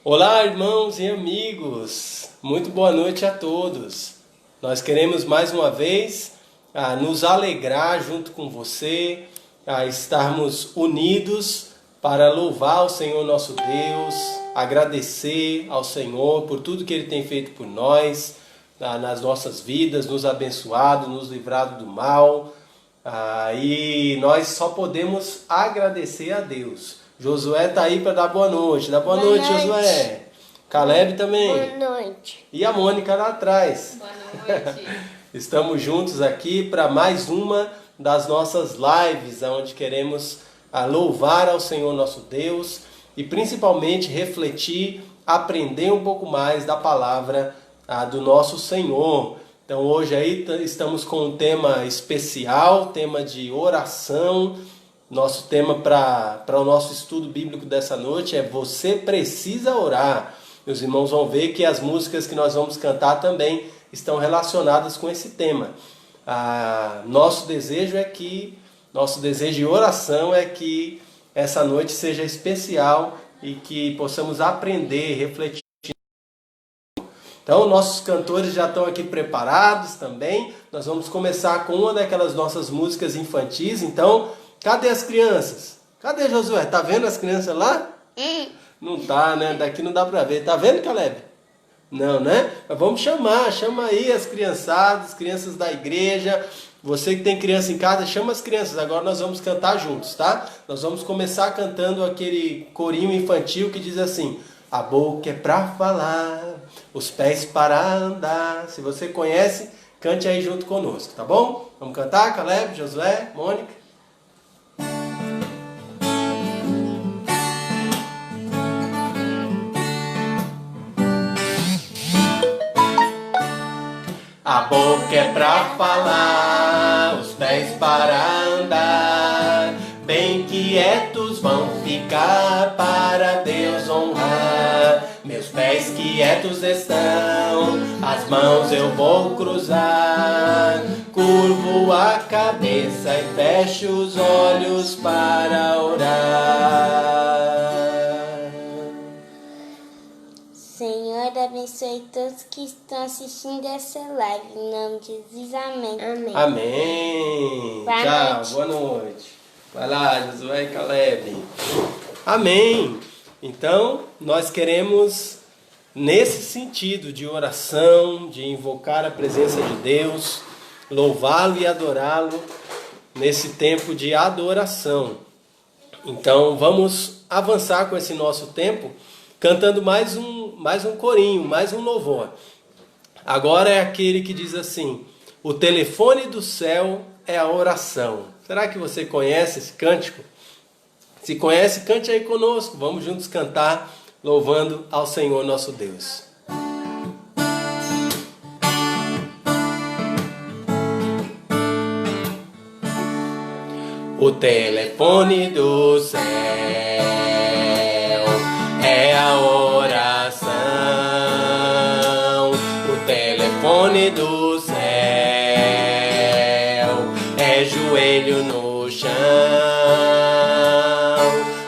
Olá, irmãos e amigos, muito boa noite a todos. Nós queremos mais uma vez nos alegrar junto com você, estarmos unidos para louvar o Senhor nosso Deus, agradecer ao Senhor por tudo que Ele tem feito por nós, nas nossas vidas, nos abençoado, nos livrado do mal. E nós só podemos agradecer a Deus. Josué está aí para dar boa noite. Dá boa noite, Josué. Caleb também. Boa noite. E a Mônica lá atrás. Boa noite. Estamos juntos aqui para mais uma das nossas lives, onde queremos louvar ao Senhor nosso Deus e principalmente refletir, aprender um pouco mais da palavra do nosso Senhor. Então hoje aí estamos com um tema especial, tema de oração. Nosso tema para o nosso estudo bíblico dessa noite é Você Precisa Orar. Meus irmãos vão ver que as músicas que nós vamos cantar também estão relacionadas com esse tema. Nosso desejo de oração é que essa noite seja especial e que possamos aprender, refletir. Então, nossos cantores já estão aqui preparados também. Nós vamos começar com uma daquelas nossas músicas infantis. Então, cadê as crianças? Cadê Josué? Tá vendo as crianças lá? Não tá, né? Daqui não dá pra ver. Tá vendo, Caleb? Não, né? Mas vamos chama aí as criançadas, crianças da igreja. Você que tem criança em casa, chama as crianças. Agora nós vamos cantar juntos, tá? Nós vamos começar cantando aquele corinho infantil que diz assim: a boca é pra falar, os pés para andar. Se você conhece, cante aí junto conosco, tá bom? Vamos cantar, Caleb, Josué, Mônica? A boca é pra falar, os pés para andar. Bem quietos vão ficar para Deus honrar. Meus pés quietos estão, as mãos eu vou cruzar. Curvo a cabeça e fecho os olhos para orar. Senhor, abençoe todos que estão assistindo essa live. Em nome de Jesus, amém. Amém. Amém. Boa Tchau, noite. boa noite. Vai lá, Josué e Caleb. Amém. Então, nós queremos, nesse sentido de oração, de invocar a presença de Deus, louvá-lo e adorá-lo, nesse tempo de adoração. Então, vamos avançar com esse nosso tempo, cantando mais um corinho, mais um louvor. Agora é aquele que diz assim: o telefone do céu é a oração. Será que você conhece esse cântico? Se conhece, cante aí conosco. Vamos juntos cantar, louvando ao Senhor nosso Deus. O telefone do céu é a oração. O telefone do céu é joelho no chão.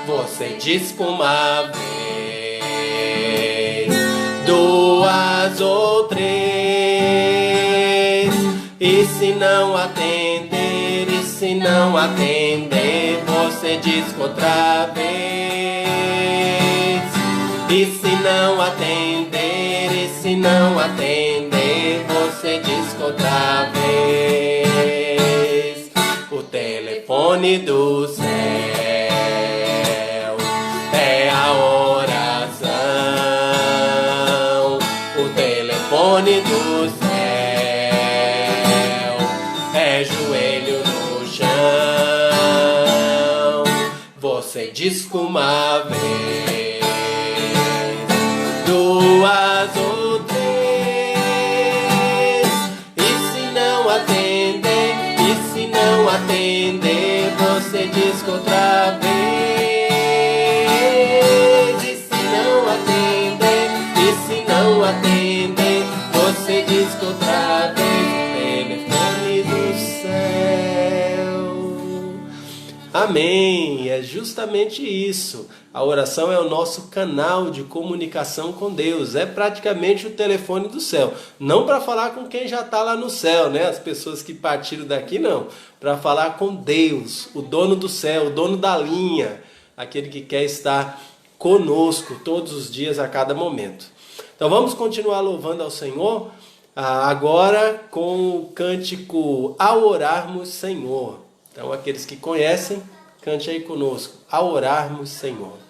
Você diz uma vez, duas ou três, e se não atender, você diz outra vez. E se não atender, você diz outra vez. O telefone do céu é a oração. O telefone do céu é joelho no chão. Você diz uma vez, duas ou três, e se não atender, você diz outra vez. E se não atender, você diz outra vez. Telefone do céu. Amém! É justamente isso. A oração é o nosso canal de comunicação com Deus. É praticamente o telefone do céu. Não para falar com quem já está lá no céu, né? As pessoas que partiram daqui, não. Para falar com Deus, o dono do céu, o dono da linha. Aquele que quer estar conosco todos os dias, a cada momento. Então vamos continuar louvando ao Senhor, agora com o cântico Ao Orarmos, Senhor. Então aqueles que conhecem, cante aí conosco, Ao Orarmos, Senhor.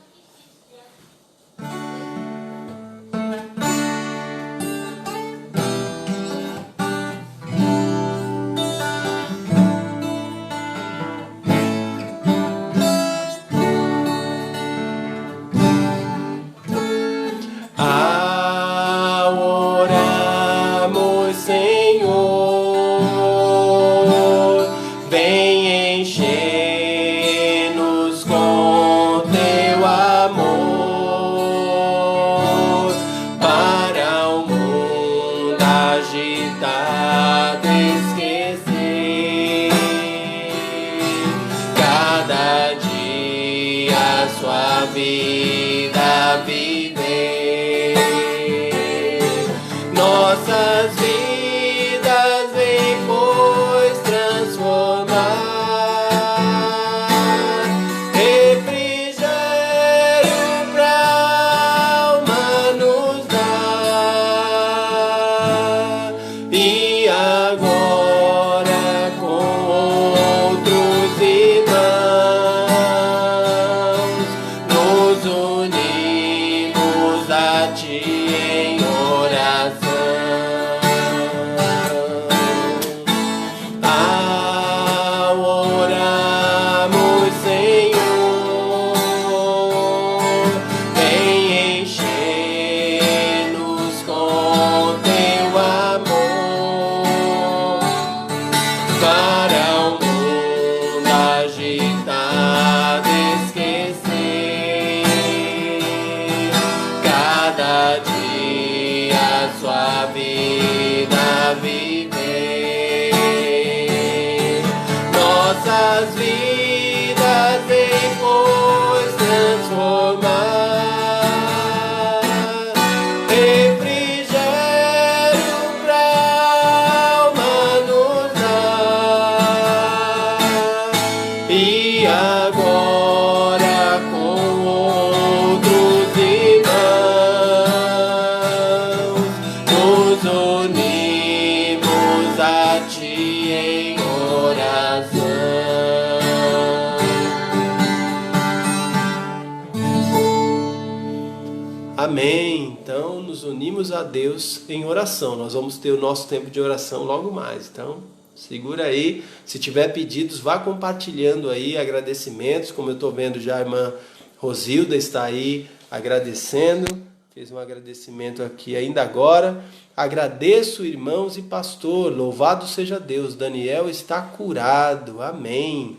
Amém. Então nos unimos a Deus em oração. Nós vamos ter o nosso tempo de oração logo mais. Então segura aí. Se tiver pedidos, vá compartilhando aí agradecimentos. Como eu estou vendo já a irmã Rosilda está aí agradecendo. Fez um agradecimento aqui ainda agora. Agradeço, irmãos e pastor. Louvado seja Deus. Daniel está curado. Amém.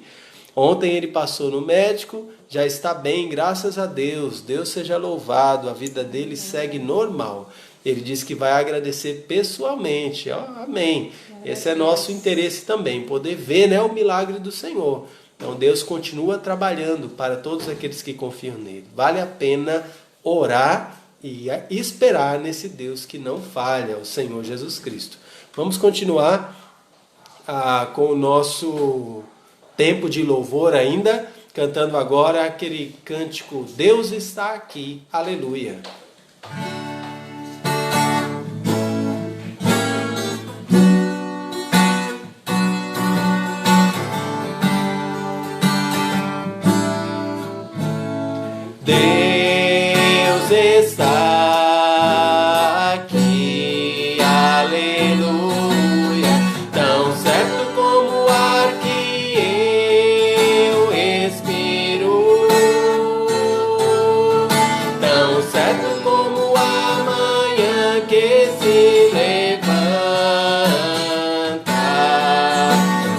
Ontem ele passou no médico, já está bem, graças a Deus. Deus seja louvado, a vida dele segue normal. Ele disse que vai agradecer pessoalmente. Amém. Esse é nosso interesse também, poder ver, né, o milagre do Senhor. Então Deus continua trabalhando para todos aqueles que confiam nele. Vale a pena orar e esperar nesse Deus que não falha, o Senhor Jesus Cristo. Vamos continuar com o nosso tempo de louvor ainda, cantando agora aquele cântico Deus está aqui, aleluia. Deus está aqui, aleluia, tão certo como o ar que eu respiro, tão certo como a manhã que se levanta,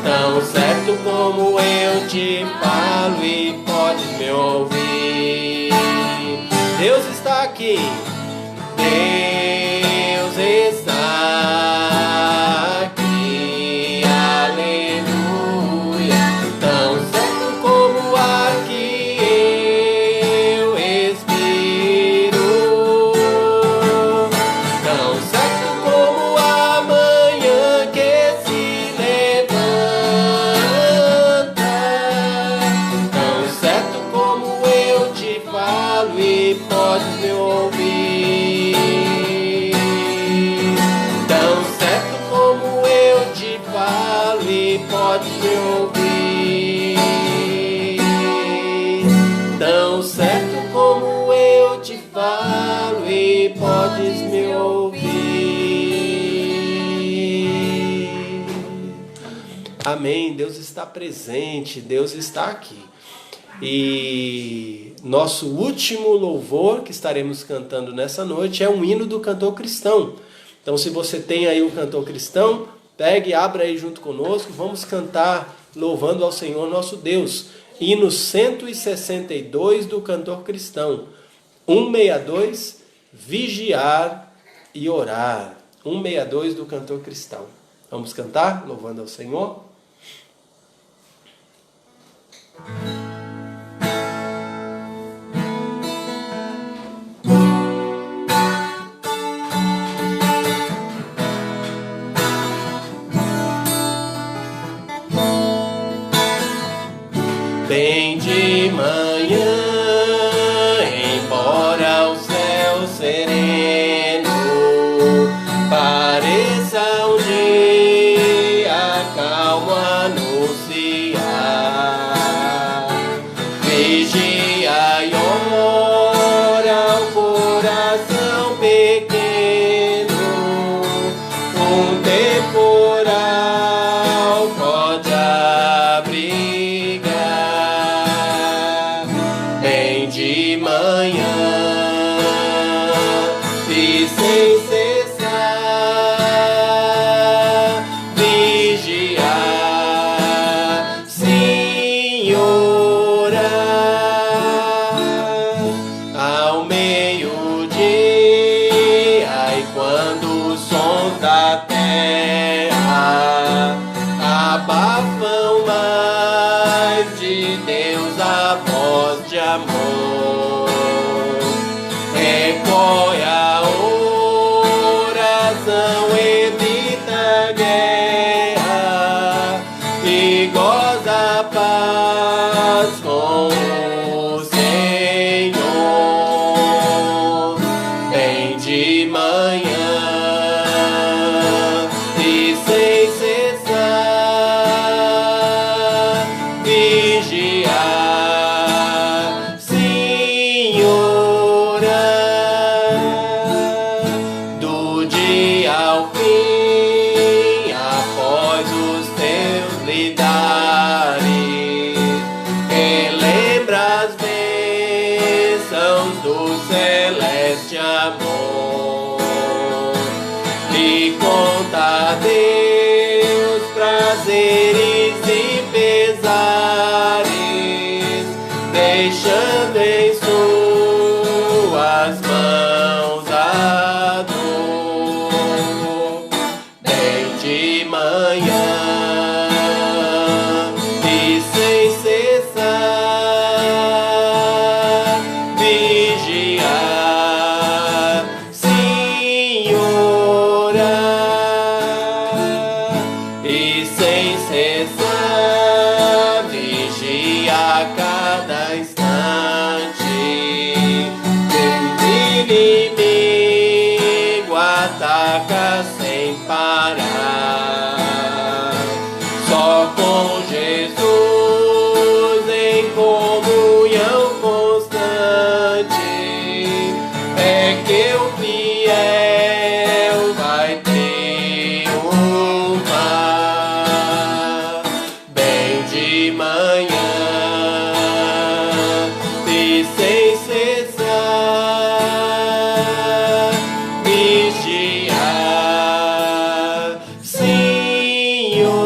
tão certo como eu te falo e podes me ouvir. Deus está aqui, Deus está aqui, aleluia, tão certo como falo e podes me ouvir. Tão certo como eu te falo e podes me ouvir. Tão certo como eu te falo e podes me ouvir. Amém. Deus está presente, Deus está aqui. E nosso último louvor que estaremos cantando nessa noite é um hino do cantor cristão. Então, se você tem aí um cantor cristão, pegue e abra aí junto conosco. Vamos cantar louvando ao Senhor nosso Deus. Hino 162 do cantor cristão. 162, vigiar e orar. 162 do cantor cristão. Vamos cantar louvando ao Senhor? Bem de manhã, embora o céu sereno pareça um dia calmo anunciar, vigia e ora o coração pequeno, um temporal pode abrigar. Bem de manhã e sem cessar vigiar, sim, orar ao meio-dia, e quando os sons da terra abafam mais de Deus a voz de amor, recorre a oração, evita a guerra e goza a paz com o Senhor. Bem de manhã e sem cessar vigiar, sim, orar do dia ao fim, após os teus lidares, relembra as bênçãos do celeste amor e conta a Deus prazeres e pesares, deixando em suas mãos a dor. Bem de manhã e sem cessar vigiar, sim, orar e sem cessar vigiar a cada instante. O inimigo ataca sem parar, só com Jesus em comunhão constante é que o fiel vai triunfar. Bem de manhã e sem cessar vigiar, sim, orar.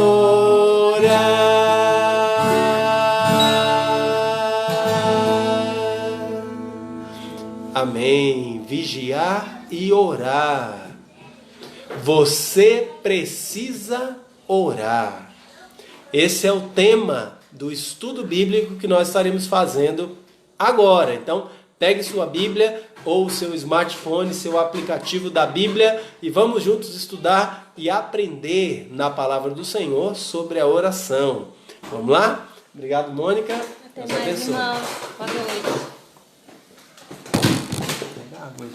Amém. Vigiar e orar. Você precisa orar. Esse é o tema do estudo bíblico que nós estaremos fazendo agora. Então, pegue sua Bíblia ou o seu smartphone, seu aplicativo da Bíblia e vamos juntos estudar e aprender na palavra do Senhor sobre a oração. Vamos lá? Obrigado, Mônica. Até mais, irmão. Boa noite. água aí.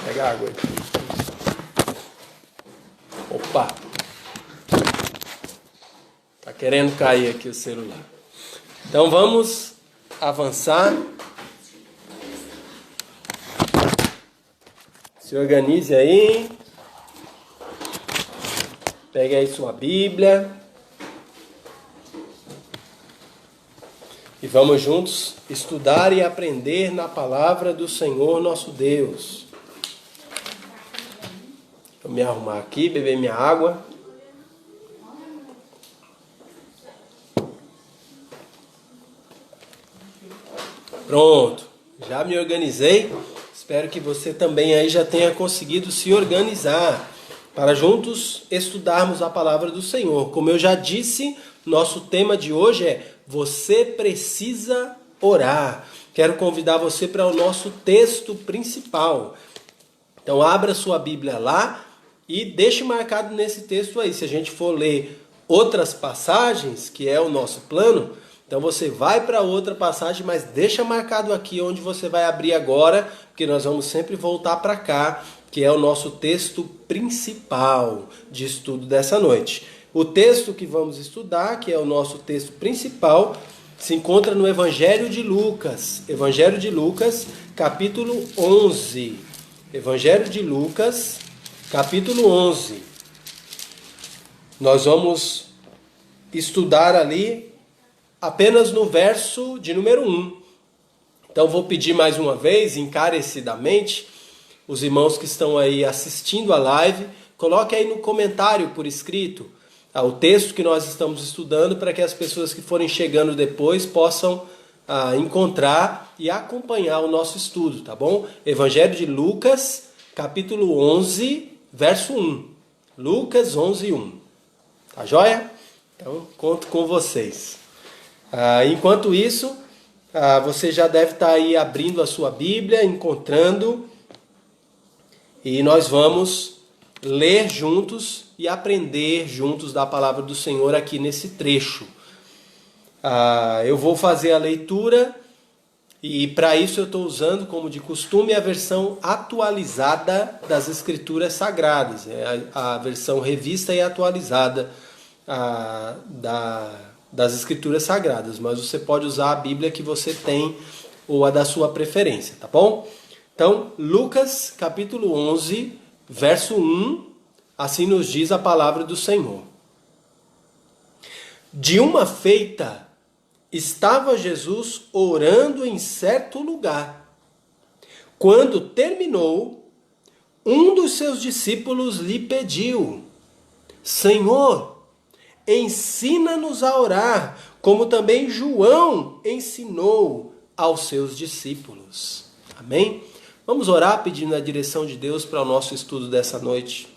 Pega a água aí. Opa! Tá querendo cair aqui o celular. Então vamos avançar. Se organize aí. Pegue aí sua Bíblia. E vamos juntos estudar e aprender na palavra do Senhor nosso Deus. Vou me arrumar aqui, beber minha água. Pronto, já me organizei. Espero que você também aí já tenha conseguido se organizar para juntos estudarmos a palavra do Senhor. Como eu já disse, nosso tema de hoje é Você Precisa Orar. Quero convidar você para o nosso texto principal. Então abra sua Bíblia lá e deixe marcado nesse texto aí. Se a gente for ler outras passagens, que é o nosso plano, então você vai para outra passagem, mas deixa marcado aqui onde você vai abrir agora, porque nós vamos sempre voltar para cá, que é o nosso texto principal de estudo dessa noite. O texto que vamos estudar, que é o nosso texto principal, se encontra no Evangelho de Lucas. Evangelho de Lucas, capítulo 11. Evangelho de Lucas, capítulo 11. Nós vamos estudar ali apenas no verso de número 1. Então vou pedir mais uma vez, encarecidamente, os irmãos que estão aí assistindo a live, coloque aí no comentário por escrito o texto que nós estamos estudando, para que as pessoas que forem chegando depois possam encontrar e acompanhar o nosso estudo, tá bom? Evangelho de Lucas, capítulo 11, verso 1. Lucas 11, 1. Tá joia? Então, conto com vocês. Enquanto isso, você já deve estar aí abrindo a sua Bíblia, encontrando, e nós vamos ler juntos e aprender juntos da palavra do Senhor aqui nesse trecho. Eu vou fazer a leitura e para isso eu estou usando, como de costume, a versão atualizada das Escrituras Sagradas, a versão revista e atualizada das Escrituras Sagradas, mas você pode usar a Bíblia que você tem ou a da sua preferência, tá bom? Então, Lucas capítulo 11, verso 1, assim nos diz a palavra do Senhor. De uma feita, estava Jesus orando em certo lugar. Quando terminou, um dos seus discípulos lhe pediu: Senhor, ensina-nos a orar, como também João ensinou aos seus discípulos. Amém? Vamos orar pedindo a direção de Deus para o nosso estudo dessa noite.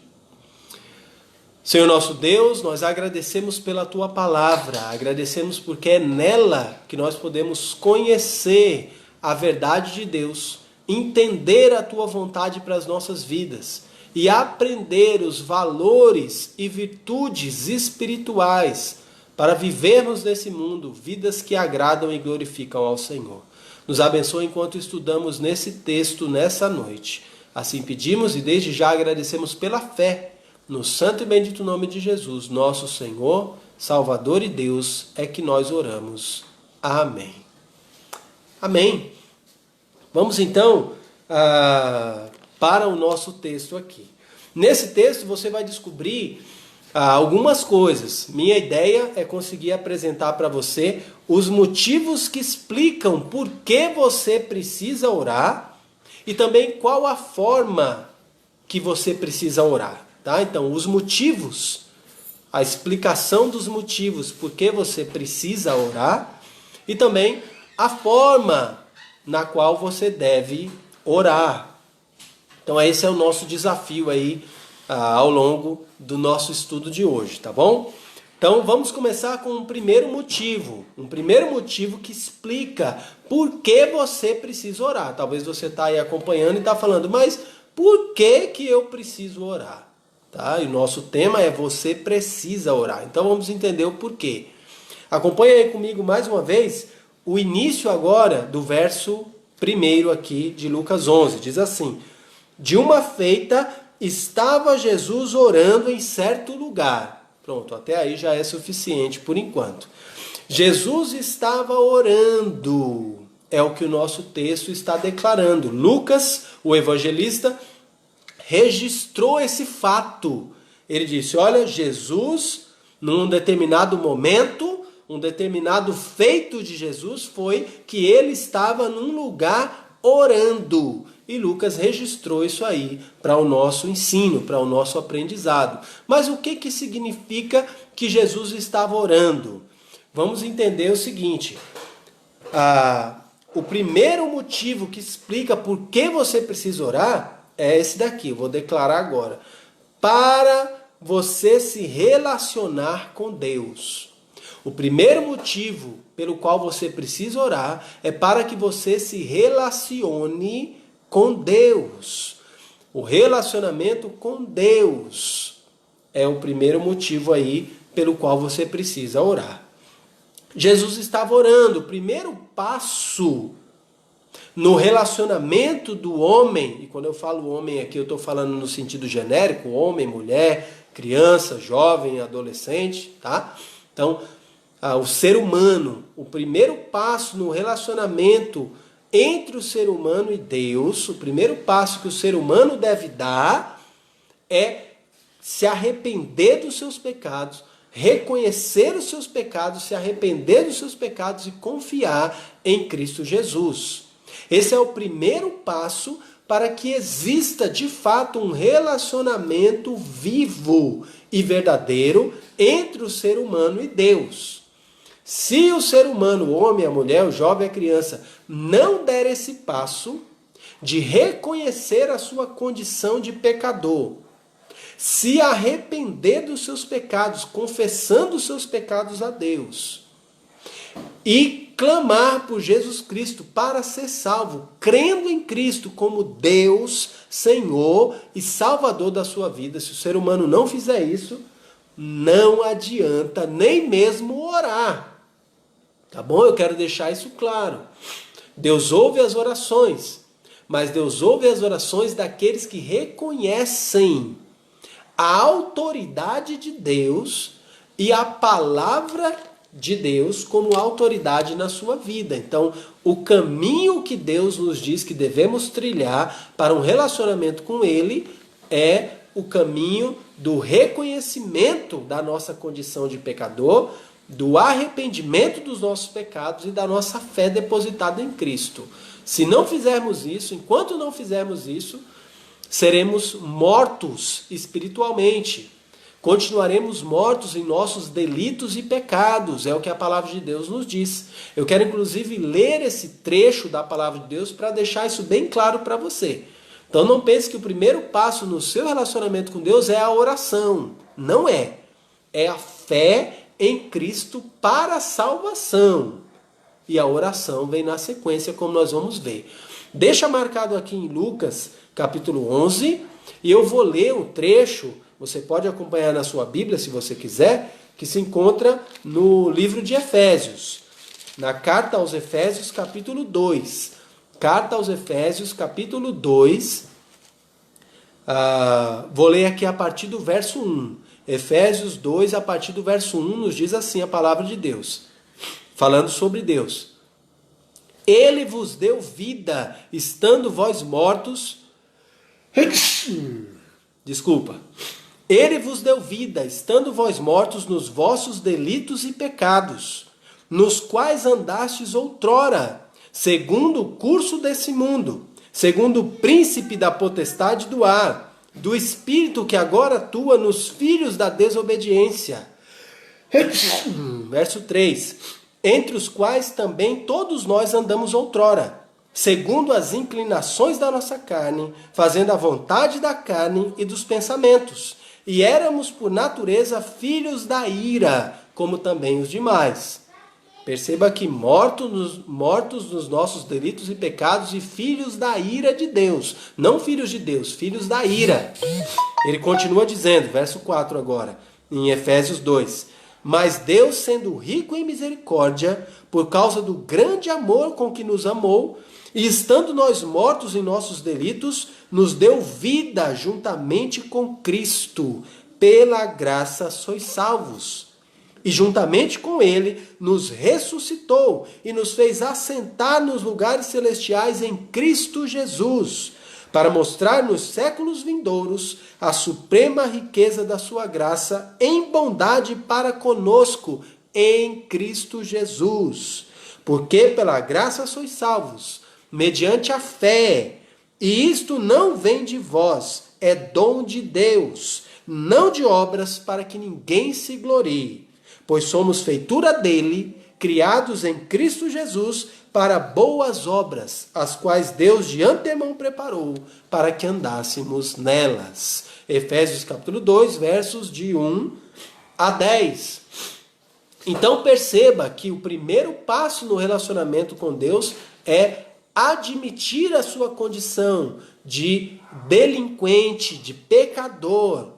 Senhor nosso Deus, nós agradecemos pela Tua palavra, agradecemos porque é nela que nós podemos conhecer a verdade de Deus, entender a Tua vontade para as nossas vidas e aprender os valores e virtudes espirituais para vivermos nesse mundo vidas que agradam e glorificam ao Senhor. Nos abençoe enquanto estudamos nesse texto nessa noite. Assim pedimos e desde já agradecemos pela fé no santo e bendito nome de Jesus, nosso Senhor, Salvador e Deus, é que nós oramos. Amém. Amém. Vamos então para o nosso texto aqui. Nesse texto você vai descobrir algumas coisas. Minha ideia é conseguir apresentar para você os motivos que explicam por que você precisa orar e também qual a forma que você precisa orar. Tá? Então, os motivos, a explicação dos motivos por que você precisa orar e também a forma na qual você deve orar. Então, esse é o nosso desafio aí ao longo do nosso estudo de hoje, tá bom? Então, vamos começar com um primeiro motivo que explica por que você precisa orar. Talvez você está aí acompanhando e está falando, mas por que eu preciso orar? Tá? E o nosso tema é você precisa orar. Então vamos entender o porquê. Acompanhe aí comigo mais uma vez o início agora do verso 1 aqui de Lucas 11. Diz assim: de uma feita estava Jesus orando em certo lugar. Pronto, até aí já é suficiente por enquanto. Jesus estava orando, é o que o nosso texto está declarando. Lucas, o evangelista, registrou esse fato. Ele disse: olha, Jesus, num determinado momento, um determinado feito de Jesus foi que ele estava num lugar orando. E Lucas registrou isso aí para o nosso ensino, para o nosso aprendizado. Mas o que significa que Jesus estava orando? Vamos entender o seguinte. O primeiro motivo que explica por que você precisa orar é esse daqui. Eu vou declarar agora. Para você se relacionar com Deus. O primeiro motivo pelo qual você precisa orar é para que você se relacione com Deus. O relacionamento com Deus é o primeiro motivo aí pelo qual você precisa orar. Jesus estava orando. O primeiro passo no relacionamento do homem, e quando eu falo homem aqui eu estou falando no sentido genérico, homem, mulher, criança, jovem, adolescente, tá? Então, o ser humano, o primeiro passo no relacionamento entre o ser humano e Deus, o primeiro passo que o ser humano deve dar é se arrepender dos seus pecados, reconhecer os seus pecados, se arrepender dos seus pecados e confiar em Cristo Jesus. Esse é o primeiro passo para que exista de fato um relacionamento vivo e verdadeiro entre o ser humano e Deus. Se o ser humano, o homem, a mulher, o jovem, a criança, não der esse passo de reconhecer a sua condição de pecador, se arrepender dos seus pecados, confessando os seus pecados a Deus, e clamar por Jesus Cristo para ser salvo, crendo em Cristo como Deus, Senhor e Salvador da sua vida, se o ser humano não fizer isso, não adianta nem mesmo orar. Tá bom? Eu quero deixar isso claro. Deus ouve as orações, mas Deus ouve as orações daqueles que reconhecem a autoridade de Deus e a palavra de Deus como autoridade na sua vida. Então, o caminho que Deus nos diz que devemos trilhar para um relacionamento com Ele é o caminho do reconhecimento da nossa condição de pecador, do arrependimento dos nossos pecados e da nossa fé depositada em Cristo. Se não fizermos isso, enquanto não fizermos isso, seremos mortos espiritualmente. Continuaremos mortos em nossos delitos e pecados, é o que a palavra de Deus nos diz. Eu quero inclusive ler esse trecho da palavra de Deus para deixar isso bem claro para você. Então não pense que o primeiro passo no seu relacionamento com Deus é a oração. Não é. É a fé em Cristo para a salvação. E a oração vem na sequência, como nós vamos ver. Deixa marcado aqui em Lucas, capítulo 11, e eu vou ler um trecho, você pode acompanhar na sua Bíblia, se você quiser, que se encontra no livro de Efésios, na carta aos Efésios, capítulo 2. Carta aos Efésios, capítulo 2, vou ler aqui a partir do verso 1. Efésios 2, a partir do verso 1, nos diz assim a palavra de Deus, falando sobre Deus. Ele vos deu vida, estando vós mortos. Ele vos deu vida, estando vós mortos nos vossos delitos e pecados, nos quais andastes outrora, segundo o curso desse mundo, segundo o príncipe da potestade do ar, do espírito que agora atua nos filhos da desobediência. Verso 3. Entre os quais também todos nós andamos outrora, segundo as inclinações da nossa carne, fazendo a vontade da carne e dos pensamentos. E éramos por natureza filhos da ira, como também os demais. Perceba que mortos nos nossos delitos e pecados e filhos da ira de Deus. Não filhos de Deus, filhos da ira. Ele continua dizendo, verso 4 agora, em Efésios 2. Mas Deus, sendo rico em misericórdia, por causa do grande amor com que nos amou, e estando nós mortos em nossos delitos, nos deu vida juntamente com Cristo. Pela graça sois salvos. E juntamente com ele nos ressuscitou e nos fez assentar nos lugares celestiais em Cristo Jesus, para mostrar nos séculos vindouros a suprema riqueza da sua graça em bondade para conosco em Cristo Jesus. Porque pela graça sois salvos, mediante a fé. E isto não vem de vós, é dom de Deus, não de obras para que ninguém se glorie. Pois somos feitura dele, criados em Cristo Jesus, para boas obras, as quais Deus de antemão preparou para que andássemos nelas. Efésios capítulo 2, versos de 1 a 10. Então perceba que o primeiro passo no relacionamento com Deus é admitir a sua condição de delinquente, de pecador,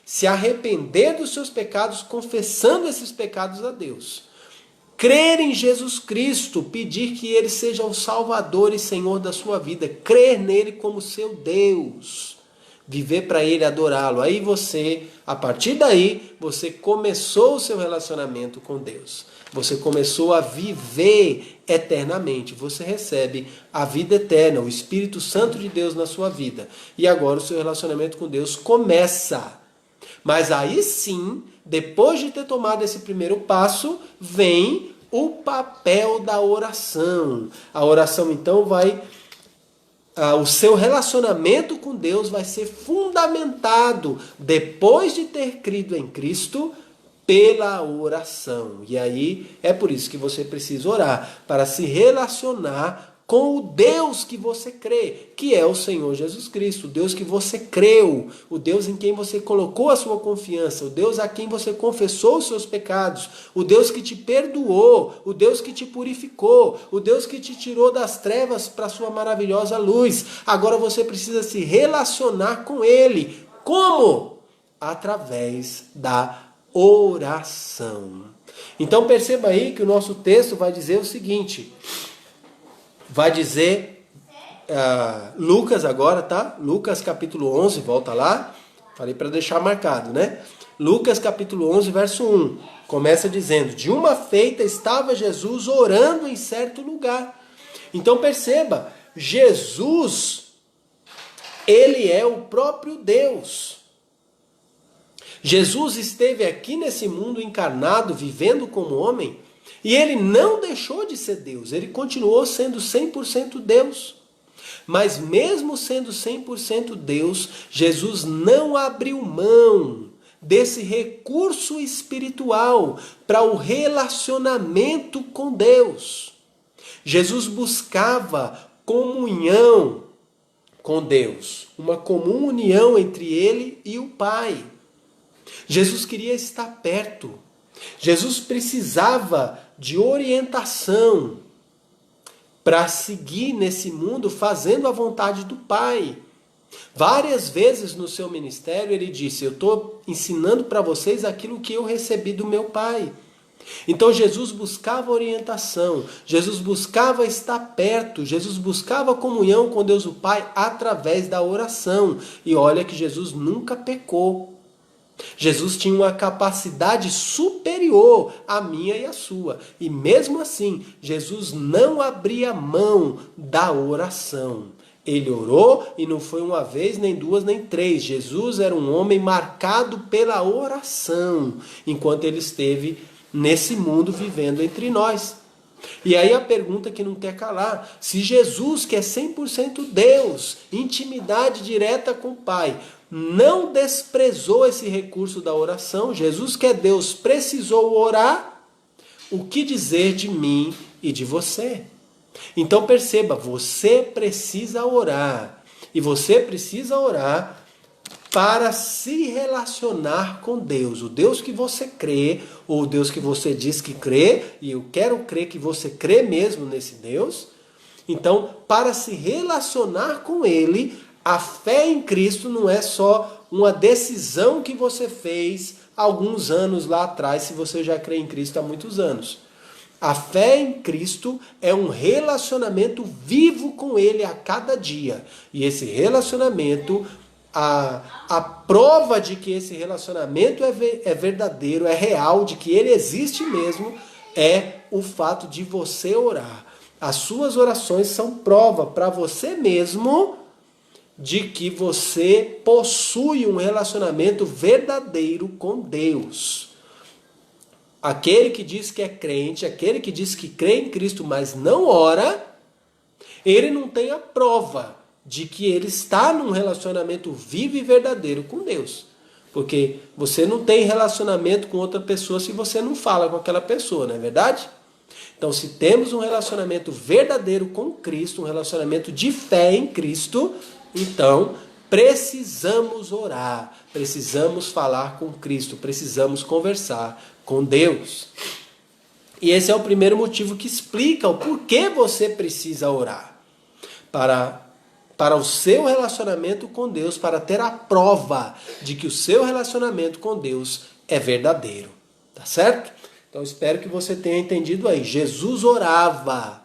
se arrepender dos seus pecados, confessando esses pecados a Deus. Crer em Jesus Cristo, pedir que Ele seja o Salvador e Senhor da sua vida. Crer nele como seu Deus. Viver para Ele, adorá-lo. Aí você, a partir daí, você começou o seu relacionamento com Deus. Você começou a viver eternamente. Você recebe a vida eterna, o Espírito Santo de Deus na sua vida. E agora o seu relacionamento com Deus começa. Mas aí sim, depois de ter tomado esse primeiro passo, vem o papel da oração. A oração então o seu relacionamento com Deus vai ser fundamentado, depois de ter crido em Cristo, pela oração. E aí é por isso que você precisa orar, para se relacionar com o Deus que você crê, que é o Senhor Jesus Cristo, o Deus que você creu, o Deus em quem você colocou a sua confiança, o Deus a quem você confessou os seus pecados, o Deus que te perdoou, o Deus que te purificou, o Deus que te tirou das trevas para a sua maravilhosa luz. Agora você precisa se relacionar com Ele. Como? Através da oração. Então perceba aí que o nosso texto vai dizer o seguinte... Vai dizer, Lucas agora, tá? Lucas capítulo 11, volta lá. Falei para deixar marcado, né? Lucas capítulo 11, verso 1. Começa dizendo, de uma feita estava Jesus orando em certo lugar. Então perceba, Jesus, ele é o próprio Deus. Jesus esteve aqui nesse mundo encarnado, vivendo como homem, e ele não deixou de ser Deus, ele continuou sendo 100% Deus. Mas mesmo sendo 100% Deus, Jesus não abriu mão desse recurso espiritual para o relacionamento com Deus. Jesus buscava comunhão com Deus, uma comum união entre ele e o Pai. Jesus queria estar perto. Jesus precisava de orientação para seguir nesse mundo fazendo a vontade do Pai. Várias vezes no seu ministério ele disse, eu estou ensinando para vocês aquilo que eu recebi do meu Pai. Então Jesus buscava orientação, Jesus buscava estar perto, Jesus buscava comunhão com Deus o Pai através da oração. E olha que Jesus nunca pecou. Jesus tinha uma capacidade superior à minha e à sua. E mesmo assim, Jesus não abria mão da oração. Ele orou e não foi uma vez, nem duas, nem três. Jesus era um homem marcado pela oração, enquanto ele esteve nesse mundo vivendo entre nós. E aí a pergunta que não quer calar, se Jesus, que é 100% Deus, intimidade direta com o Pai, não desprezou esse recurso da oração, Jesus, que é Deus, precisou orar, o que dizer de mim e de você? Então perceba, você precisa orar, e você precisa orar para se relacionar com Deus, o Deus que você crê, ou o Deus que você diz que crê, e eu quero crer que você crê mesmo nesse Deus. Então, para se relacionar com Ele, a fé em Cristo não é só uma decisão que você fez alguns anos lá atrás, se você já crê em Cristo há muitos anos. A fé em Cristo é um relacionamento vivo com Ele a cada dia. E esse relacionamento, a prova de que esse relacionamento é verdadeiro, é real, de que ele existe mesmo, é o fato de você orar. As suas orações são prova para você mesmo de que você possui um relacionamento verdadeiro com Deus. Aquele que diz que é crente, aquele que diz que crê em Cristo, mas não ora, ele não tem a prova de que ele está num relacionamento vivo e verdadeiro com Deus. Porque você não tem relacionamento com outra pessoa se você não fala com aquela pessoa, não é verdade? Então, se temos um relacionamento verdadeiro com Cristo, um relacionamento de fé em Cristo, então precisamos orar, precisamos falar com Cristo, precisamos conversar com Deus. E esse é o primeiro motivo que explica o porquê você precisa orar. Para o seu relacionamento com Deus, para ter a prova de que o seu relacionamento com Deus é verdadeiro. Tá certo? Então espero que você tenha entendido aí. Jesus orava.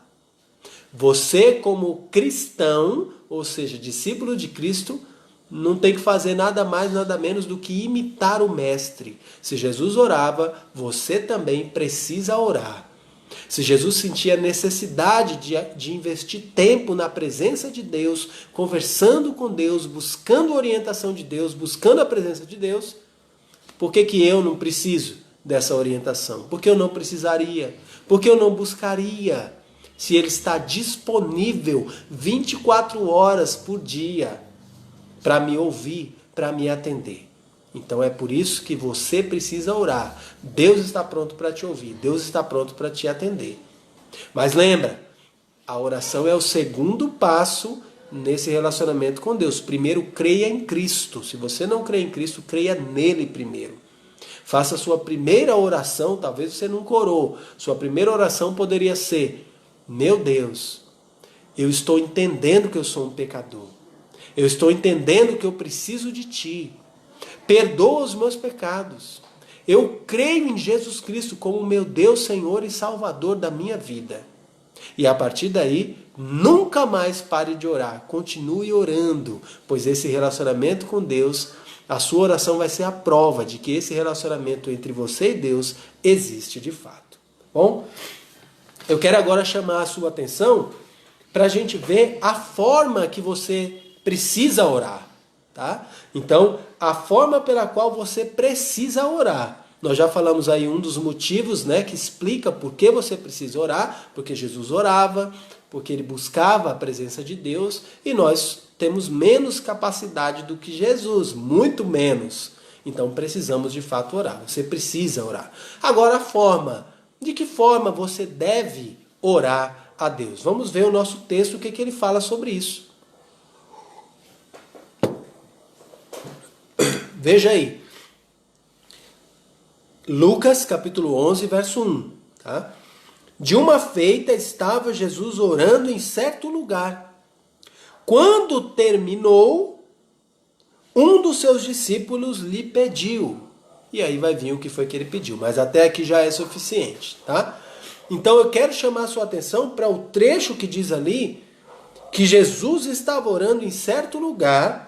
Você, como cristão, ou seja, discípulo de Cristo, não tem que fazer nada mais, nada menos do que imitar o Mestre. Se Jesus orava, você também precisa orar. Se Jesus sentia necessidade de investir tempo na presença de Deus, conversando com Deus, buscando a orientação de Deus, buscando a presença de Deus, por que eu não preciso dessa orientação? Por que eu não precisaria? Por que eu não buscaria? Se Ele está disponível 24 horas por dia para me ouvir, para me atender. Então é por isso que você precisa orar. Deus está pronto para te ouvir, Deus está pronto para te atender. Mas lembra, a oração é o segundo passo nesse relacionamento com Deus. Primeiro, creia em Cristo. Se você não crê em Cristo, creia nele primeiro. Faça a sua primeira oração, talvez você nunca orou. Sua primeira oração poderia ser: meu Deus, eu estou entendendo que eu sou um pecador. Eu estou entendendo que eu preciso de Ti. Perdoa os meus pecados. Eu creio em Jesus Cristo como meu Deus, Senhor e Salvador da minha vida. E a partir daí, nunca mais pare de orar. Continue orando, pois esse relacionamento com Deus, a sua oração vai ser a prova de que esse relacionamento entre você e Deus existe de fato. Bom, eu quero agora chamar a sua atenção para a gente ver a forma que você precisa orar. Tá? Então, a forma pela qual você precisa orar. Nós já falamos aí um dos motivos, né, que explica por que você precisa orar, porque Jesus orava, porque ele buscava a presença de Deus, e nós temos menos capacidade do que Jesus, muito menos. Então precisamos de fato orar. Você precisa orar. Agora a forma. De que forma você deve orar a Deus? Vamos ver o nosso texto, o que ele fala sobre isso. Veja aí, Lucas capítulo 11, verso 1. Tá? De uma feita estava Jesus orando em certo lugar. Quando terminou, um dos seus discípulos lhe pediu. E aí vai vir o que foi que ele pediu, mas até aqui já é suficiente. Tá? Então eu quero chamar a sua atenção para o trecho que diz ali que Jesus estava orando em certo lugar.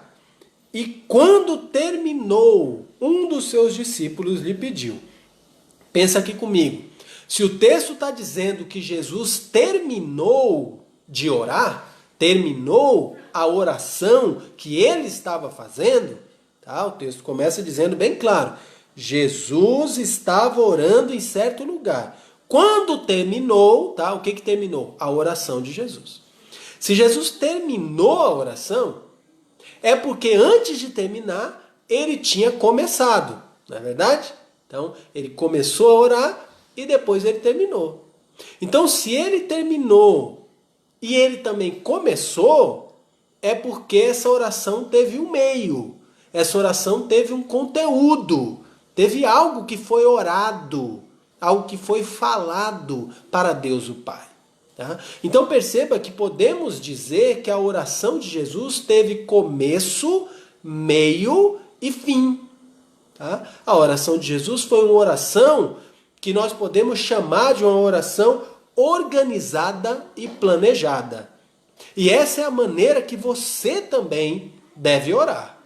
E quando terminou, um dos seus discípulos lhe pediu. Pensa aqui comigo. Se o texto está dizendo que Jesus terminou de orar, terminou a oração que ele estava fazendo, tá? O texto começa dizendo bem claro: Jesus estava orando em certo lugar. Quando terminou, tá? O que terminou? A oração de Jesus. Se Jesus terminou a oração, é porque antes de terminar, ele tinha começado, não é verdade? Então, ele começou a orar e depois ele terminou. Então, se ele terminou e ele também começou, é porque essa oração teve um meio, essa oração teve um conteúdo, teve algo que foi orado, algo que foi falado para Deus o Pai. Tá? Então perceba que podemos dizer que a oração de Jesus teve começo, meio e fim. Tá? A oração de Jesus foi uma oração que nós podemos chamar de uma oração organizada e planejada. E essa é a maneira que você também deve orar.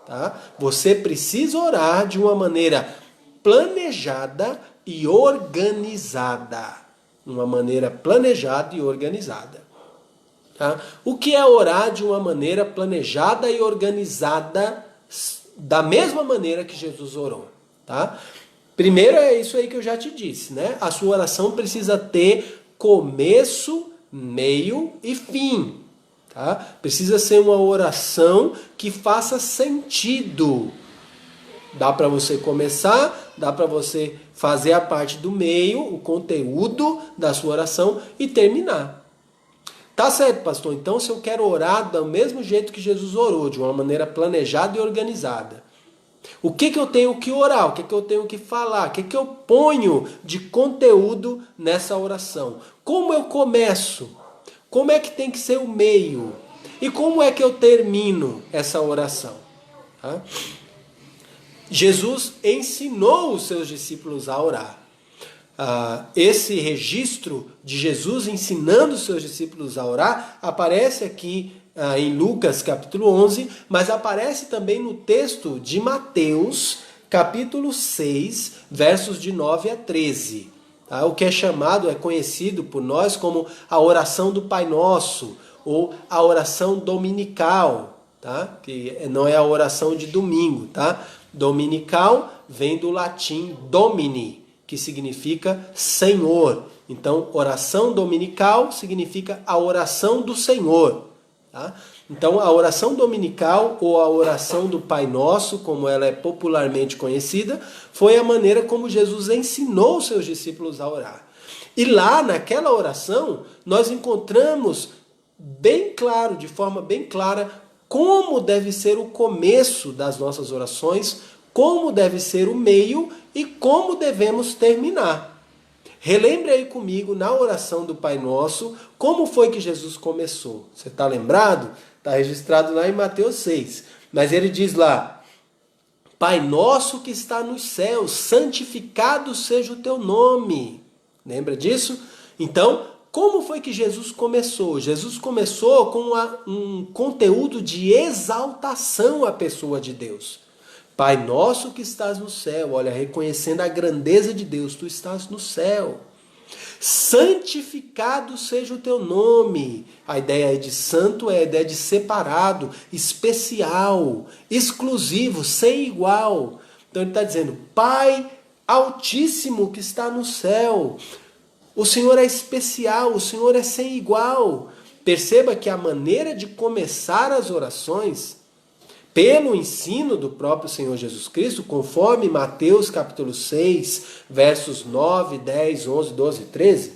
Tá? Você precisa orar de uma maneira planejada e organizada. Uma maneira planejada e organizada. Tá? O que é orar de uma maneira planejada e organizada da mesma maneira que Jesus orou? Tá? Primeiro é isso aí que eu já te disse, né? A sua oração precisa ter começo, meio e fim. Tá? Precisa ser uma oração que faça sentido. Dá para você começar, dá para você fazer a parte do meio, o conteúdo da sua oração e terminar. Tá certo, pastor? Então, se eu quero orar do mesmo jeito que Jesus orou, de uma maneira planejada e organizada, o que eu tenho que orar? O que eu tenho que falar? O que eu ponho de conteúdo nessa oração? Como eu começo? Como é que tem que ser o meio? E como é que eu termino essa oração? Tá? Jesus ensinou os seus discípulos a orar. Esse registro de Jesus ensinando os seus discípulos a orar aparece aqui em Lucas capítulo 11, mas aparece também no texto de Mateus capítulo 6, versos de 9 a 13. Tá? O que é conhecido por nós como a oração do Pai Nosso, ou a oração dominical, tá? Que não é a oração de domingo. Tá? Dominical vem do latim domini, que significa Senhor. Então, oração dominical significa a oração do Senhor. Tá? Então, a oração dominical, ou a oração do Pai Nosso, como ela é popularmente conhecida, foi a maneira como Jesus ensinou os seus discípulos a orar. E lá, naquela oração, nós encontramos bem claro, de forma bem clara, como deve ser o começo das nossas orações, como deve ser o meio e como devemos terminar. Relembre aí comigo, na oração do Pai Nosso, como foi que Jesus começou. Você está lembrado? Está registrado lá em Mateus 6. Mas ele diz lá: Pai Nosso que está nos céus, santificado seja o teu nome. Lembra disso? Então, como foi que Jesus começou? Jesus começou com um conteúdo de exaltação à pessoa de Deus. Pai nosso que estás no céu, olha, reconhecendo a grandeza de Deus, tu estás no céu. Santificado seja o teu nome. A ideia de santo é a ideia de separado, especial, exclusivo, sem igual. Então ele está dizendo, Pai Altíssimo que está no céu. O Senhor é especial, o Senhor é sem igual. Perceba que a maneira de começar as orações, pelo ensino do próprio Senhor Jesus Cristo, conforme Mateus capítulo 6, versos 9, 10, 11, 12 e 13,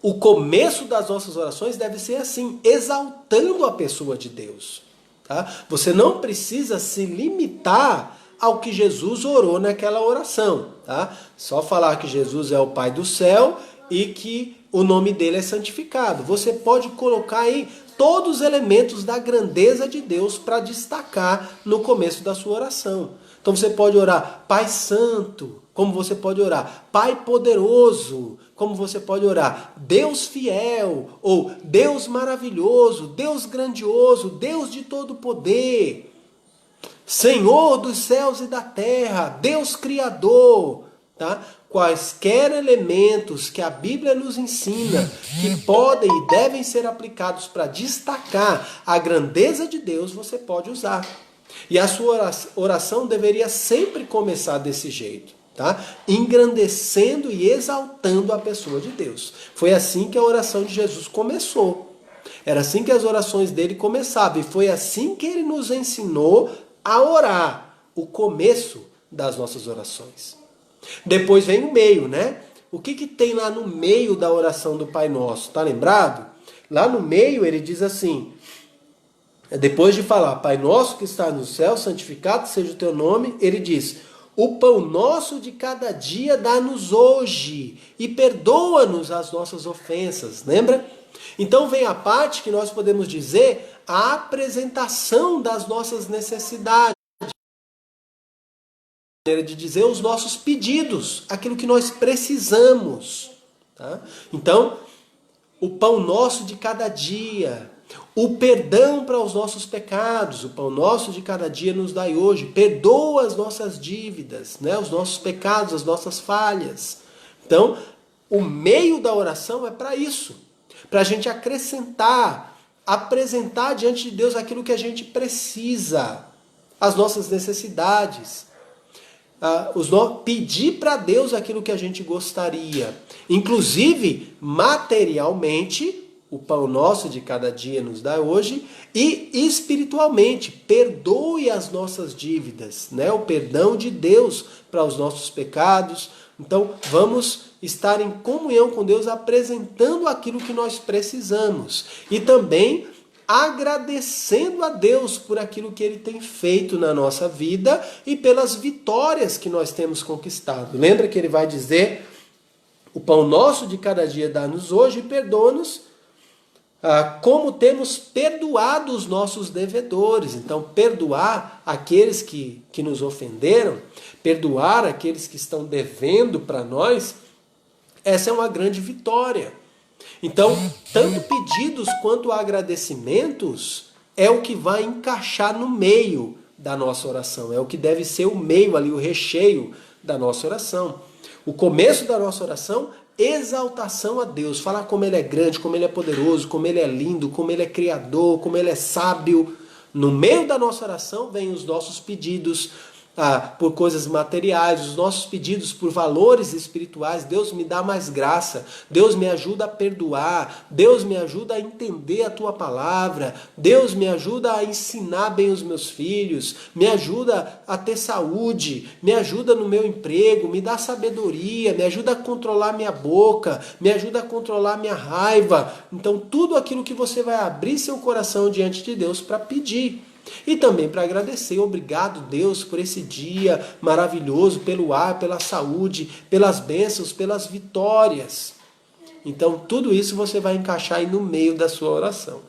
o começo das nossas orações deve ser assim, exaltando a pessoa de Deus. Tá? Você não precisa se limitar ao que Jesus orou naquela oração. Tá? Só falar que Jesus é o Pai do céu e que o nome dele é santificado. Você pode colocar aí todos os elementos da grandeza de Deus para destacar no começo da sua oração. Então você pode orar Pai Santo, como você pode orar Pai Poderoso, como você pode orar Deus Fiel, ou Deus Maravilhoso, Deus Grandioso, Deus de todo poder, Senhor dos céus e da terra, Deus Criador. Tá? Quaisquer elementos que a Bíblia nos ensina que podem e devem ser aplicados para destacar a grandeza de Deus, você pode usar. E a sua oração deveria sempre começar desse jeito, tá? Engrandecendo e exaltando a pessoa de Deus. Foi assim que a oração de Jesus começou. Era assim que as orações dele começavam. E foi assim que ele nos ensinou a orar, o começo das nossas orações. Depois vem o meio, né? O que tem lá no meio da oração do Pai Nosso? Tá lembrado? Lá no meio ele diz assim, depois de falar, Pai Nosso que está no céu, santificado seja o teu nome, ele diz, o pão nosso de cada dia dá-nos hoje e perdoa-nos as nossas ofensas. Lembra? Então vem a parte que nós podemos dizer a apresentação das nossas necessidades. maneira de dizer, os nossos pedidos, aquilo que nós precisamos. Tá? Então, o pão nosso de cada dia, o perdão para os nossos pecados, o pão nosso de cada dia nos dai hoje, perdoa as nossas dívidas, né? Os nossos pecados, as nossas falhas. Então, o meio da oração é para isso, para a gente acrescentar, apresentar diante de Deus aquilo que a gente precisa, as nossas necessidades, pedir para Deus aquilo que a gente gostaria, inclusive materialmente, o pão nosso de cada dia nos dá hoje, e espiritualmente, perdoe as nossas dívidas, né? O perdão de Deus para os nossos pecados. Então, vamos estar em comunhão com Deus, apresentando aquilo que nós precisamos. E também agradecendo a Deus por aquilo que Ele tem feito na nossa vida e pelas vitórias que nós temos conquistado. Lembra que Ele vai dizer, o pão nosso de cada dia dá-nos hoje e perdoa-nos, como temos perdoado os nossos devedores. Então, perdoar aqueles que nos ofenderam, perdoar aqueles que estão devendo para nós, essa é uma grande vitória. Então, tanto pedidos quanto agradecimentos é o que vai encaixar no meio da nossa oração. É o que deve ser o meio ali, o recheio da nossa oração. O começo da nossa oração, exaltação a Deus. Falar como Ele é grande, como Ele é poderoso, como Ele é lindo, como Ele é criador, como Ele é sábio. No meio da nossa oração vem os nossos pedidos por coisas materiais, os nossos pedidos por valores espirituais. Deus me dá mais graça, Deus me ajuda a perdoar, Deus me ajuda a entender a Tua palavra, Deus me ajuda a ensinar bem os meus filhos, me ajuda a ter saúde, me ajuda no meu emprego, me dá sabedoria, me ajuda a controlar minha boca, me ajuda a controlar minha raiva. Então tudo aquilo que você vai abrir seu coração diante de Deus para pedir. E também para agradecer, obrigado Deus por esse dia maravilhoso, pelo ar, pela saúde, pelas bênçãos, pelas vitórias. Então tudo isso você vai encaixar aí no meio da sua oração.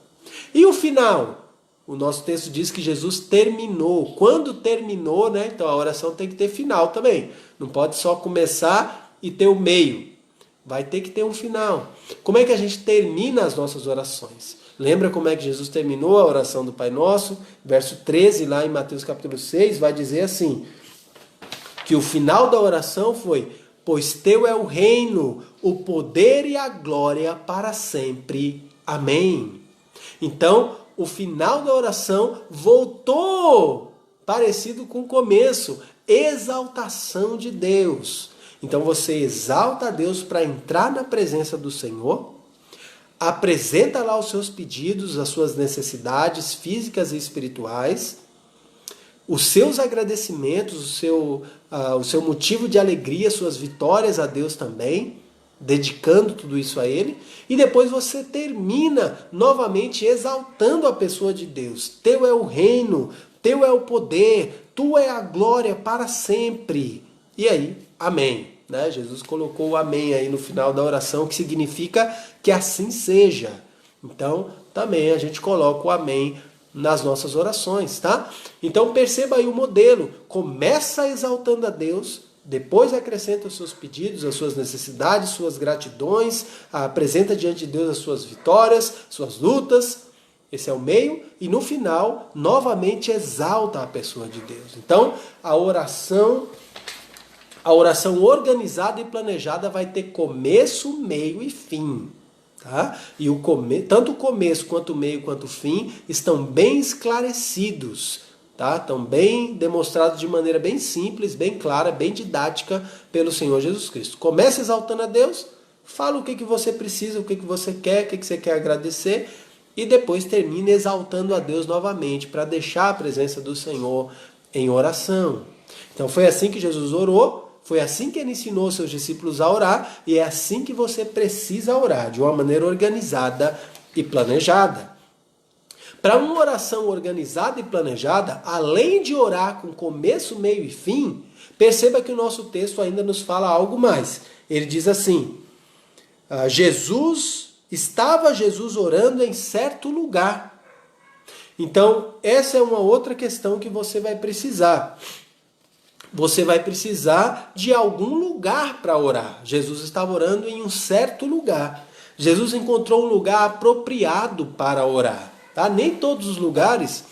E o final? O nosso texto diz que Jesus terminou. Quando terminou, né? Então a oração tem que ter final também. Não pode só começar e ter o meio. Vai ter que ter um final. Como é que a gente termina as nossas orações? Lembra como é que Jesus terminou a oração do Pai Nosso? Verso 13, lá em Mateus capítulo 6, vai dizer assim, que o final da oração foi, pois teu é o reino, o poder e a glória para sempre. Amém. Então, o final da oração voltou parecido com o começo, exaltação de Deus. Então você exalta a Deus para entrar na presença do Senhor, apresenta lá os seus pedidos, as suas necessidades físicas e espirituais, os seus agradecimentos, o seu motivo de alegria, suas vitórias a Deus também, dedicando tudo isso a Ele, e depois você termina novamente exaltando a pessoa de Deus. Teu é o reino, teu é o poder, tua é a glória para sempre. E aí, amém. Né? Jesus colocou o amém aí no final da oração, que significa que assim seja. Então, também a gente coloca o amém nas nossas orações, tá? Então, perceba aí o modelo. Começa exaltando a Deus, depois acrescenta os seus pedidos, as suas necessidades, suas gratidões, apresenta diante de Deus as suas vitórias, suas lutas. Esse é o meio. E no final, novamente exalta a pessoa de Deus. Então, a oração organizada e planejada vai ter começo, meio e fim. Tá? E tanto o começo, quanto o meio, quanto o fim estão bem esclarecidos. Tá? Estão bem demonstrados de maneira bem simples, bem clara, bem didática pelo Senhor Jesus Cristo. Começa exaltando a Deus, fala o que você precisa, o que você quer, o que você quer agradecer, e depois termina exaltando a Deus novamente, para deixar a presença do Senhor em oração. Então foi assim que Jesus orou, foi assim que Ele ensinou seus discípulos a orar, e é assim que você precisa orar, de uma maneira organizada e planejada. Para uma oração organizada e planejada, além de orar com começo, meio e fim, perceba que o nosso texto ainda nos fala algo mais. Ele diz assim, estava Jesus orando em certo lugar. Então, essa é uma outra questão que você vai precisar você vai precisar de algum lugar para orar. Jesus estava orando em um certo lugar. Jesus encontrou um lugar apropriado para orar. Tá? Nem todos os lugares